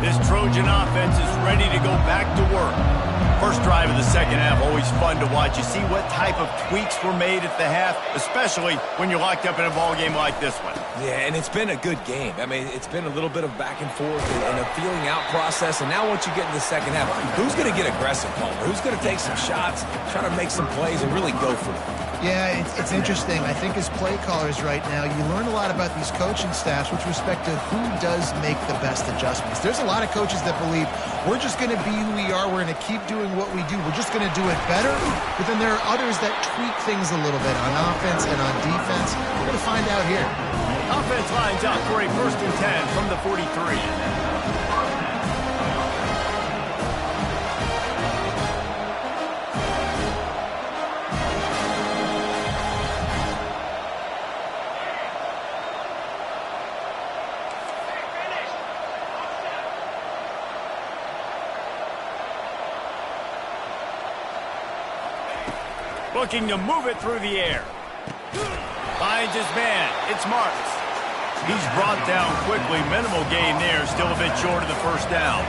This Trojan offense is ready to go back to work. First drive of the second half, always fun to watch. You see what type of tweaks were made at the half, especially when you're locked up in a ball game like this one. Yeah, and it's been a good game. I mean, it's been a little bit of back and forth and a feeling out process. And now once you get in the second half, who's going to get aggressive, Palmer? Who's going to take some shots, try to make some plays, and really go for it? Yeah, it's interesting. I think as play callers right now, you learn a lot about these coaching staffs with respect to who does make the best adjustments. There's a lot of coaches that believe we're just going to be who we are. We're going to keep doing what we do. We're just going to do it better. But then there are others that tweak things a little bit on offense and on defense. We're going to find out here. Offense lines up for a 1st and 10 from the 43. Looking to move it through the air. Finds his man. It's Marks. He's brought down quickly. Minimal gain there. Still a bit short of the first down.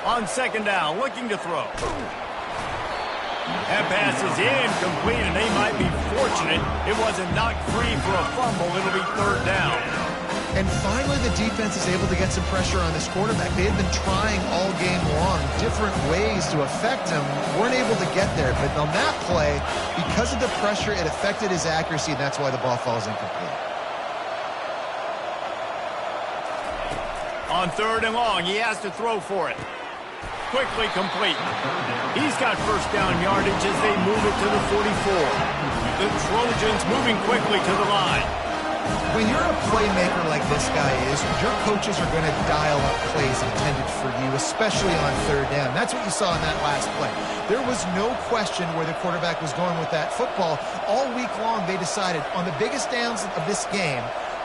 On second down, looking to throw. That pass is incomplete, and they might be fortunate it wasn't knocked free for a fumble. It'll be third down. And finally, the defense is able to get some pressure on this quarterback. They had been trying all game long different ways to affect him. Weren't able to get there. But on that play, because of the pressure, it affected his accuracy, and that's why the ball falls incomplete. On 3rd and long, he has to throw for it. Quickly complete. He's got first down yardage as they move it to the 44. The Trojans moving quickly to the line. When you're a playmaker like this guy is, your coaches are going to dial up plays intended for you, especially on 3rd down. That's what you saw in that last play. There was no question where the quarterback was going with that football. All week long, they decided on the biggest downs of this game,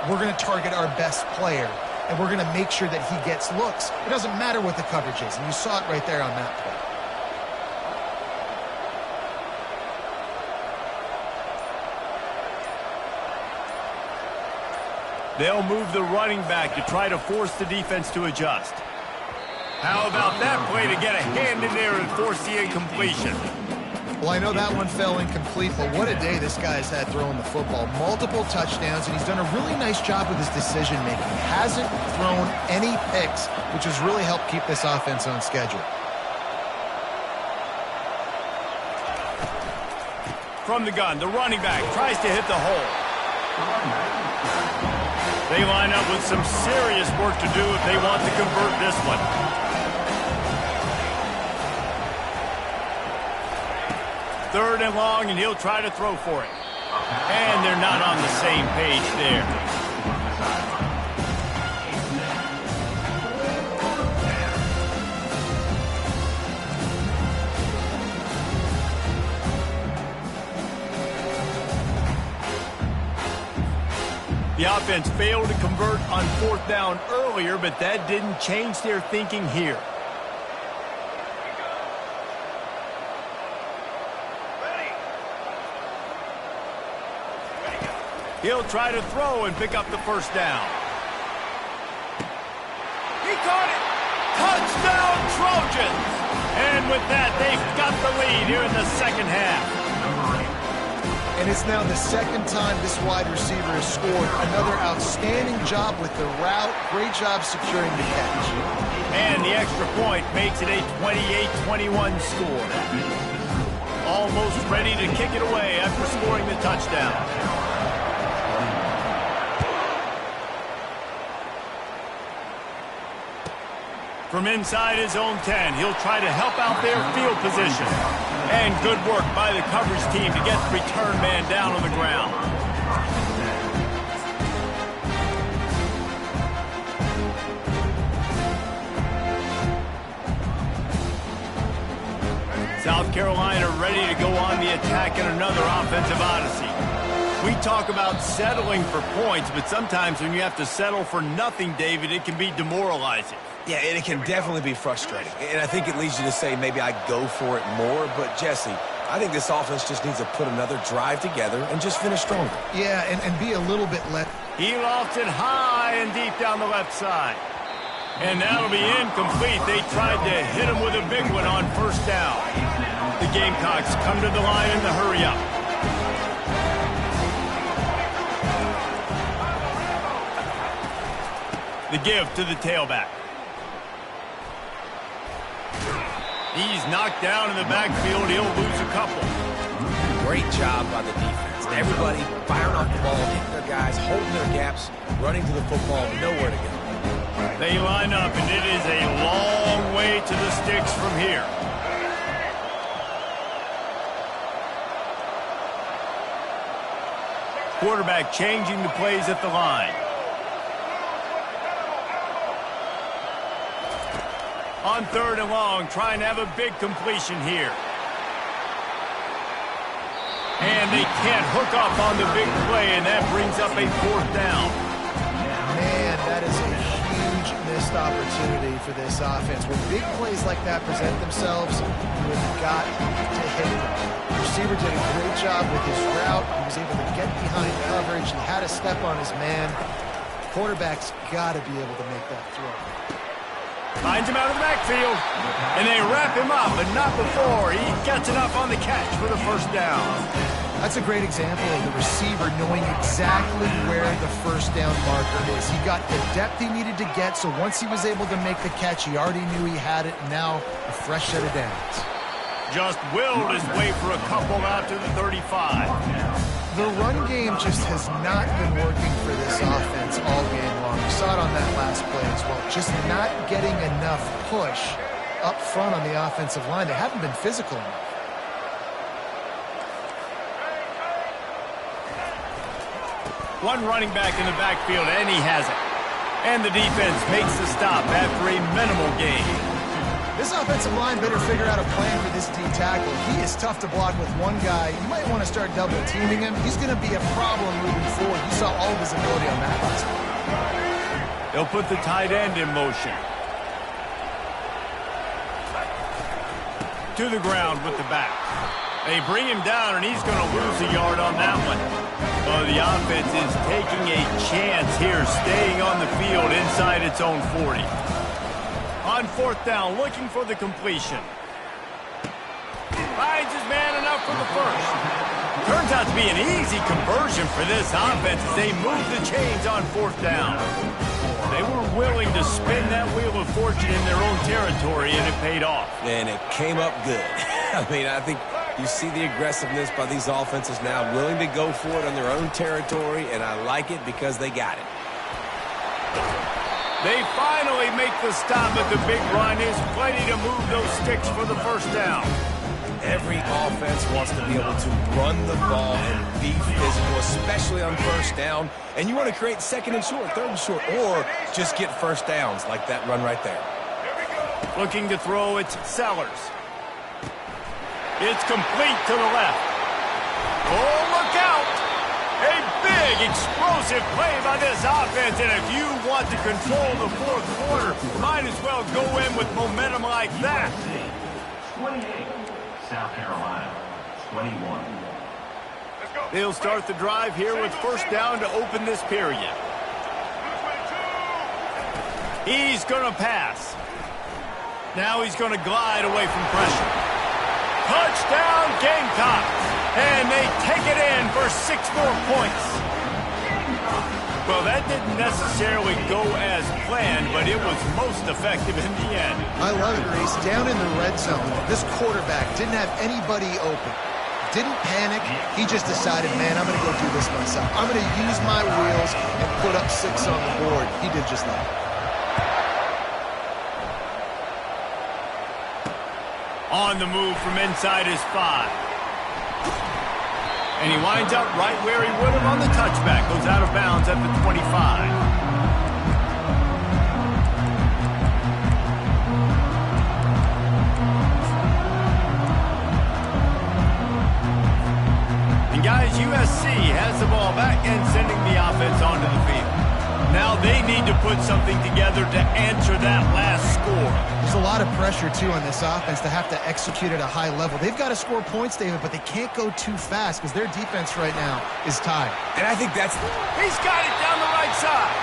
we're going to target our best player, and we're going to make sure that he gets looks. It doesn't matter what the coverage is, and you saw it right there on that play. They'll move the running back to try to force the defense to adjust. How about that play to get a hand in there and force the incompletion? Well, I know that one fell incomplete, but what a day this guy's had throwing the football. Multiple touchdowns, and he's done a really nice job with his decision-making. He hasn't thrown any picks, which has really helped keep this offense on schedule. From the gun, the running back tries to hit the hole. They line up with some serious work to do if they want to convert this one. Third and long, and he'll try to throw for it. And they're not on the same page there. The offense failed to convert on 4th down earlier, but that didn't change their thinking here. He'll try to throw and pick up the first down. He caught it! Touchdown, Trojans! And with that, they've got the lead here in the second half. And it's now the second time this wide receiver has scored. Another outstanding job with the route. Great job securing the catch. And the extra point makes it a 28-21 score. Almost ready to kick it away after scoring the touchdown. From inside his own 10, he'll try to help out their field position. And good work by the coverage team to get the return man down on the ground. South Carolina ready to go on the attack in another offensive odyssey. We talk about settling for points, but sometimes when you have to settle for nothing, David, it can be demoralizing. Yeah, and it can definitely be frustrating. And I think it leads you to say maybe I go for it more. But, Jesse, I think this offense just needs to put another drive together and just finish stronger. Yeah, and be a little bit less. He lofts it high and deep down the left side. And that'll be incomplete. They tried to hit him with a big one on 1st down. The Gamecocks come to the line in the hurry-up. The give to the tailback. He's knocked down in the backfield. He'll lose a couple. Great job by the defense. Everybody firing off the ball, hitting their guys, holding their gaps, running to the football, nowhere to go. They line up, and it is a long way to the sticks from here. Quarterback changing the plays at the line. On 3rd and long, trying to have a big completion here. And they can't hook up on the big play, and that brings up a 4th down. Man, that is a huge missed opportunity for this offense. When big plays like that present themselves, you have got to hit them. The receiver did a great job with his route. He was able to get behind coverage. He had a step on his man. Quarterback's got to be able to make that throw. Finds him out of the backfield, and they wrap him up, but not before he gets enough on the catch for the first down. That's a great example of the receiver knowing exactly where the first down marker is. He got the depth he needed to get, so once he was able to make the catch, he already knew he had it, and now a fresh set of downs. Just willed his way for a couple out to the 35. The run game just has not been working for this offense all game long. We saw it on that last play as well. Just not getting enough push up front on the offensive line. They haven't been physical enough. One running back in the backfield, and he has it. And the defense makes the stop after a minimal gain. This offensive line better figure out a plan for this D tackle. He is tough to block with one guy. You might want to start double teaming him. He's going to be a problem moving forward. You saw all of his ability on that last one. They'll put the tight end in motion. To the ground with the back. They bring him down, and he's going to lose a yard on that one. The offense is taking a chance here, staying on the field inside its own 40. On fourth down, looking for the completion. Finds his man enough for the first. Turns out to be an easy conversion for this offense as they move the chains on fourth down. They were willing to spin that wheel of fortune in their own territory, and it paid off. And it came up good. I mean, I think you see the aggressiveness by these offenses now, willing to go for it on their own territory, and I like it because they got it. They finally make the stop, but the big run is plenty to move those sticks for the first down. Every offense wants to be able to run the ball and be physical, especially on first down. And you want to create second and short, third and short, or just get first downs like that run right there. Looking to throw, it's Sellers. It's complete to the left. Oh, look out! A big, explosive play by this offense, and if you want to control the fourth quarter, might as well go in with momentum like that. 28, South Carolina, 21. They'll start the drive here with first down to open this period. He's going to pass. Now he's going to glide away from pressure. Touchdown, Gamecocks! And they take it in for 6 more points. Well, that didn't necessarily go as planned, but it was most effective in the end. I love it, Reese. Down in the red zone, this quarterback didn't have anybody open. Didn't panic. He just decided, man, I'm going to go do this myself. I'm going to use my wheels and put up 6 on the board. He did just that. On the move from inside his 5. And he winds up right where he would have on the touchback. Goes out of bounds at the 25. And guys, USC has the ball back and sending the offense onto the field. Now they need to put something together to answer that last score. There's a lot of pressure, too, on this offense to have to execute at a high level. They've got to score points, David, but they can't go too fast because their defense right now is tied. And I think that's... He's got it down the right side.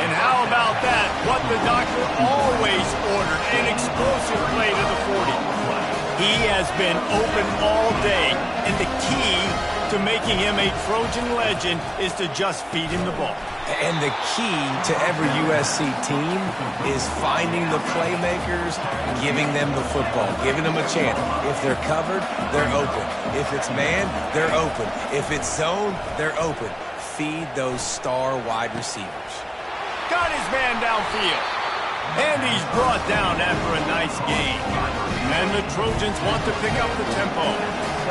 And how about that? What the doctor always ordered, an explosive play to the 40. He has been open all day, and the key to making him a Trojan legend is to just feed him the ball. And the key to every USC team is finding the playmakers, giving them the football, giving them a chance. If they're covered, they're open. If it's man, they're open. If it's zone, they're open. Feed those star wide receivers. Got his man downfield. And he's brought down after a nice gain. And the Trojans want to pick up the tempo.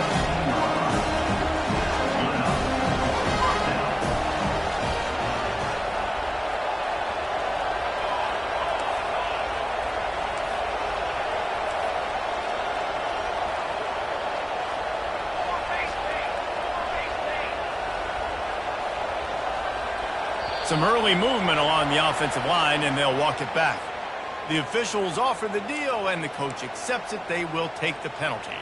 Some early movement along the offensive line, and they'll walk it back. The officials offer the deal, and the coach accepts it. They will take the penalty.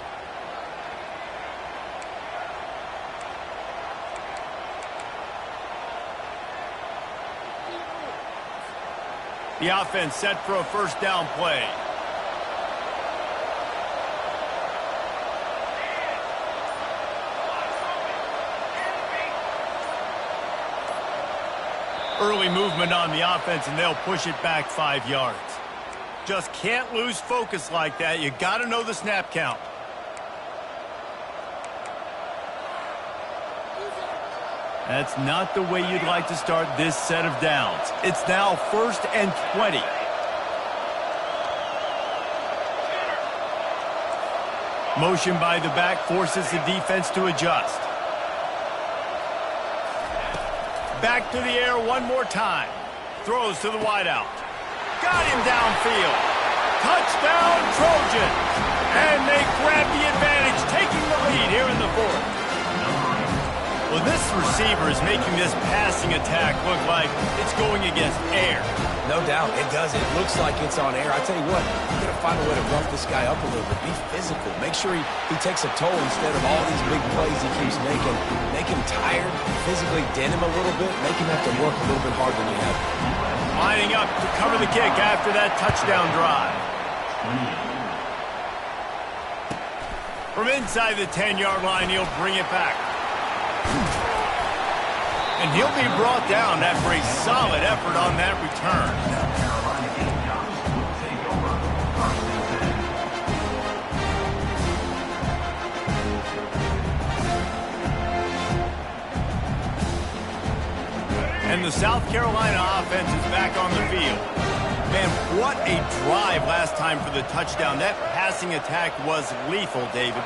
The offense set for a first down play. Early movement on the offense, and they'll push it back 5 yards. Just can't lose focus like that. You got to know the snap count. That's not the way you'd like to start this set of downs. It's now 1st and 20. Motion by the back forces the defense to adjust. Back to the air one more time. Throws to the wideout. Got him downfield. Touchdown, Trojans. And they grab the advantage, taking the lead here in the 4th. Well, this receiver is making this passing attack look like it's going against air. No doubt, it does. It looks like it's on air. I tell you what, you got to find a way to rough this guy up a little bit. Be physical. Make sure he takes a toll instead of all these big plays he keeps making. Make him tired, physically dent him a little bit, make him have to work a little bit harder than you have. Lining up to cover the kick after that touchdown drive. From inside the 10-yard line, he'll bring it back. And he'll be brought down after a solid effort on that return. Carolina Gamecocks will take over 1st and 10. And the South Carolina offense is back on the field. Man, what a drive last time for the touchdown. That passing attack was lethal, David.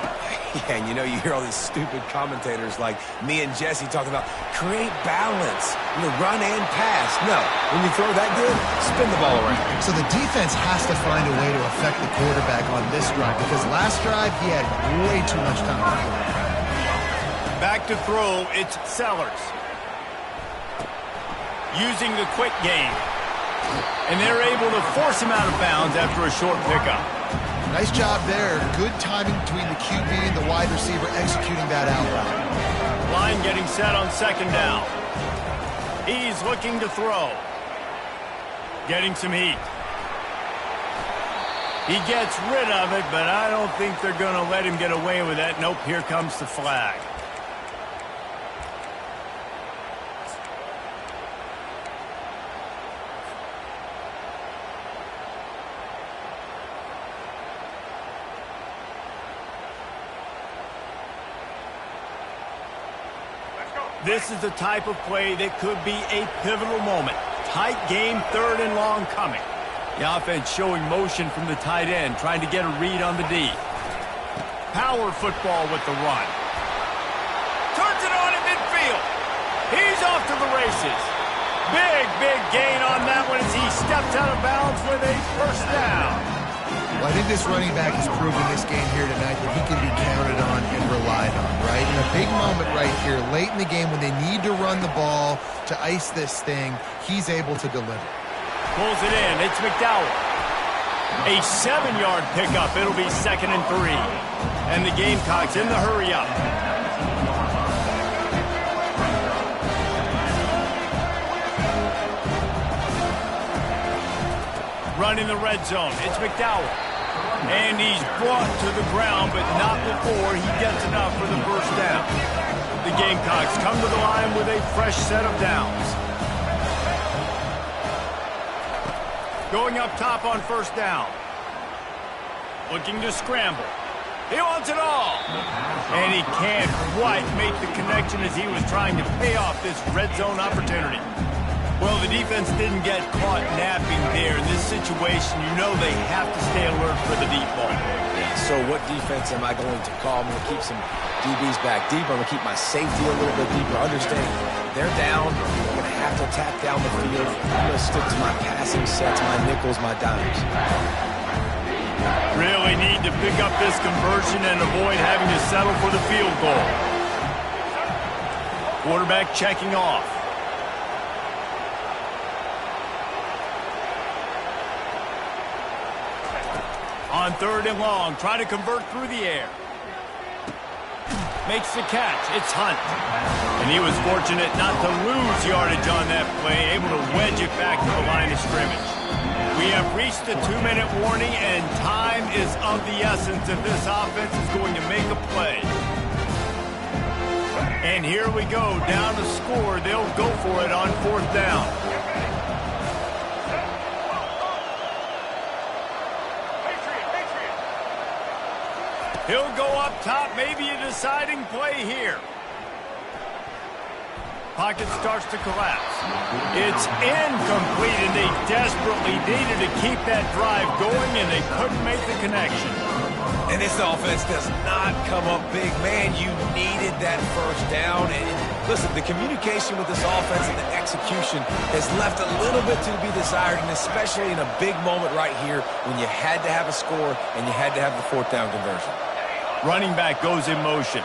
Yeah, and you hear all these stupid commentators like me and Jesse talking about create balance, run and pass. No, when you throw that good, spin the ball around. So the defense has to find a way to affect the quarterback on this drive because last drive he had way too much time. Back to throw, it's Sellers. Using the quick game. And they're able to force him out of bounds after a short pickup. Nice job there. Good timing between the QB and the wide receiver executing that out route. Line getting set on 2nd down. He's looking to throw. Getting some heat. He gets rid of it, but I don't think they're going to let him get away with that. Nope, here comes the flag. This is the type of play that could be a pivotal moment. Tight game, 3rd and long coming. The offense showing motion from the tight end, trying to get a read on the D. Power football with the run. Turns it on in midfield. He's off to the races. Big gain on that one as he steps out of bounds with a 1st down. Well, I think this running back has proven this game here tonight that he can be counted on and relied on, right? In a big moment right here, late in the game when they need to run the ball to ice this thing, he's able to deliver. Pulls it in. It's McDowell. A 7-yard pickup. It'll be 2nd and 3. And the Gamecocks in the hurry up. Running the red zone. It's McDowell. And he's brought to the ground, but not before he gets enough for the 1st down. The Gamecocks come to the line with a fresh set of downs. Going up top on 1st down. Looking to scramble. He wants it all. And he can't quite make the connection as he was trying to pay off this red zone opportunity. Well, the defense didn't get caught napping there. In this situation, they have to stay alert for the deep ball. Yeah, so what defense am I going to call? I'm going to keep some DBs back deeper. I'm going to keep my safety a little bit deeper. Understanding they're down. I'm going to have to attack down the field. I'm going to stick to my passing sets, my nickels, my dimes. Really need to pick up this conversion and avoid having to settle for the field goal. Quarterback checking off. On 3rd and long, trying to convert through the air. Makes the catch. It's Hunt. And he was fortunate not to lose yardage on that play, able to wedge it back to the line of scrimmage. We have reached the 2-minute warning, and time is of the essence if this offense is going to make a play. And here we go, down to score. They'll go for it on 4th down. He'll go up top, maybe a deciding play here. Pocket starts to collapse. It's incomplete, and they desperately needed to keep that drive going, and they couldn't make the connection. And this offense does not come up big. Man, you needed that first down. And listen, the communication with this offense and the execution has left a little bit to be desired, and especially in a big moment right here when you had to have a score and you had to have the fourth down conversion. Running back goes in motion.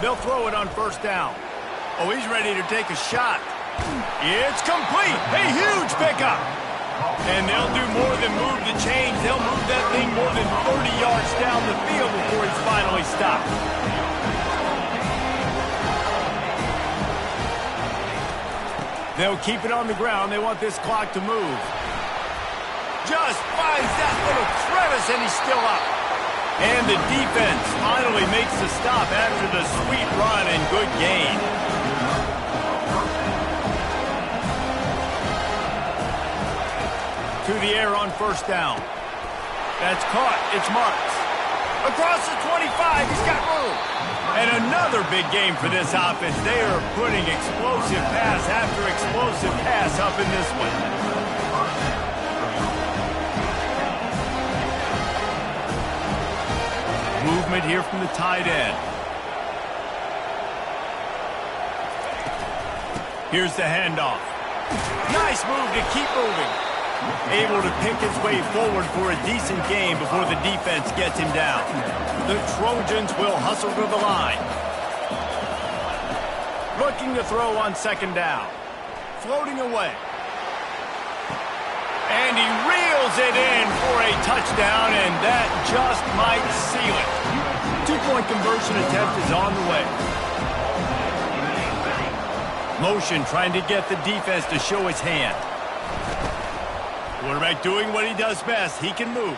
They'll throw it on first down. Oh, he's ready to take a shot. It's complete. A huge pickup. And they'll do more than move the chains. They'll move that thing more than 30 yards down the field before he's finally stopped. They'll keep it on the ground. They want this clock to move. Just finds that little crevice, and he's still up. And the defense finally makes the stop after the sweet run and good gain. To the air on first down. That's caught. It's Marks. Across the 25, he's got room. And another big game for this offense. They are putting explosive pass after explosive pass up in this one. Movement here from the tight end. Here's the handoff. Nice move to keep moving. Able to pick his way forward for a decent game before the defense gets him down. The Trojans will hustle to the line. Looking to throw on second down. Floating away. And he reels it in for a touchdown, and that just might seal it. Two-point conversion attempt is on the way. Motion trying to get the defense to show his hand. Quarterback doing what he does best. He can move.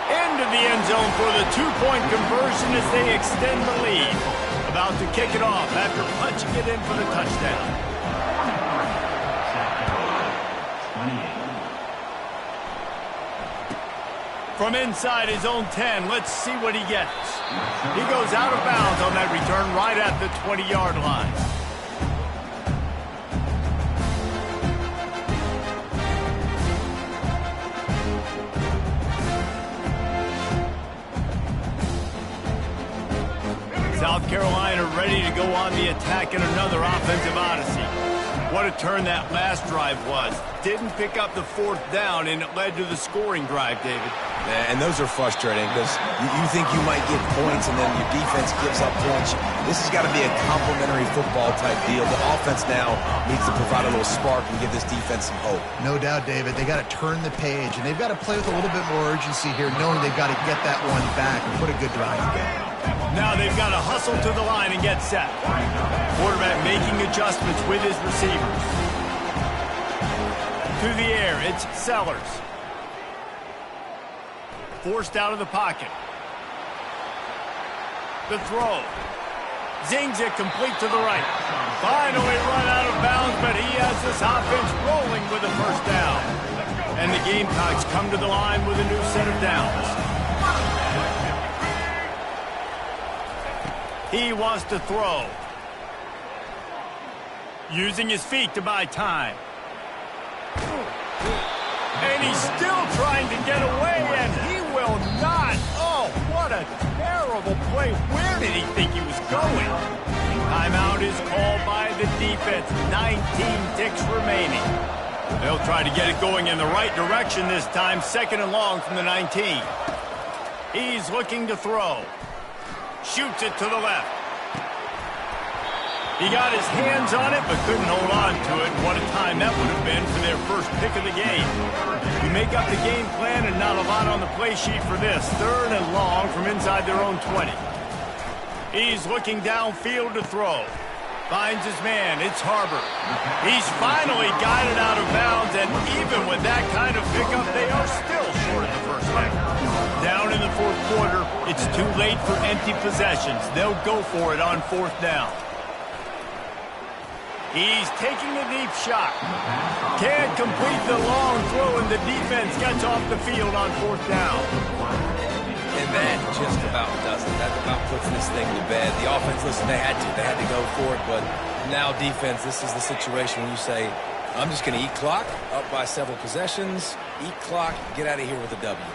Into the end zone for the two-point conversion as they extend the lead. About to kick it off after punching it in for the touchdown. 28. From inside his own 10, let's see what he gets. He goes out of bounds on that return right at the 20-yard line. South Carolina ready to go on the attack in another offensive odyssey. What a turn that last drive was. Didn't pick up the fourth down, and it led to the scoring drive, David. And those are frustrating because you think you might get points and then your defense gives up points. This has got to be a complementary football type deal. The offense now needs to provide a little spark and give this defense some hope. No doubt, David. They got to turn the page, and they've got to play with a little bit more urgency here, knowing they've got to get that one back and put a good drive together. Now they've got to hustle to the line and get set. Quarterback making adjustments with his receivers. To the air, it's Sellers. Forced out of the pocket. The throw. Zings it complete to the right. Finally run out of bounds, but he has this offense rolling with a first down. And the Gamecocks come to the line with a new set of downs. He wants to throw. Using his feet to buy time. And he's still trying to get away, and he will not. Oh, what a terrible play. Where did he think he was going? Timeout is called by the defense. 19 ticks remaining. They'll try to get it going in the right direction this time. Second and long from the 19. He's looking to throw. Shoots it to the left. He got his hands on it, but couldn't hold on to it. What a time that would have been for their first pick of the game. We make up the game plan and not a lot on the play sheet for this. Third and long from inside their own 20. He's looking downfield to throw. Finds his man. It's Harbor. He's finally got it out of bounds, and even with that kind of pickup, they are still short of the first leg. Down in the fourth quarter, it's too late for empty possessions. They'll go for it on fourth down. He's taking a deep shot. Can't complete the long throw, and the defense gets off the field on 4th down. And that just about does it. That about puts this thing to bed. The offense, listen, they had to go for it, but now defense, this is the situation where you say, I'm just going to eat clock, up by several possessions, eat clock, get out of here with a W.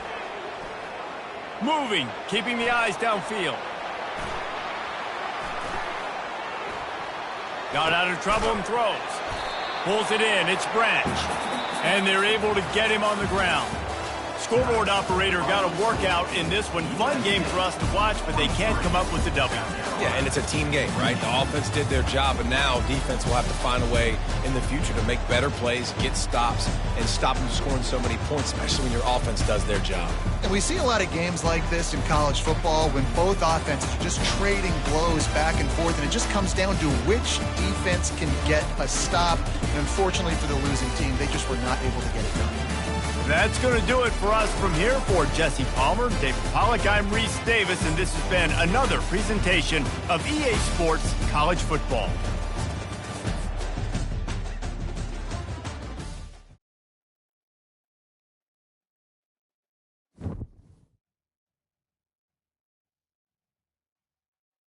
Moving, keeping the eyes downfield. Got out of trouble and throws. Pulls it in, it's Branch. And they're able to get him on the ground. Scoreboard operator got a workout in this one. Fun game for us to watch, but they can't come up with the W. Yeah, and it's a team game, right? The offense did their job, and now defense will have to find a way in the future to make better plays, get stops, and stop them scoring so many points, especially when your offense does their job. And we see a lot of games like this in college football when both offenses are just trading blows back and forth, and it just comes down to which defense can get a stop. And unfortunately for the losing team, they just were not able to get it done. That's going to do it for us from here. For Jesse Palmer, David Pollack, I'm Reese Davis, and this has been another presentation of EA Sports College Football.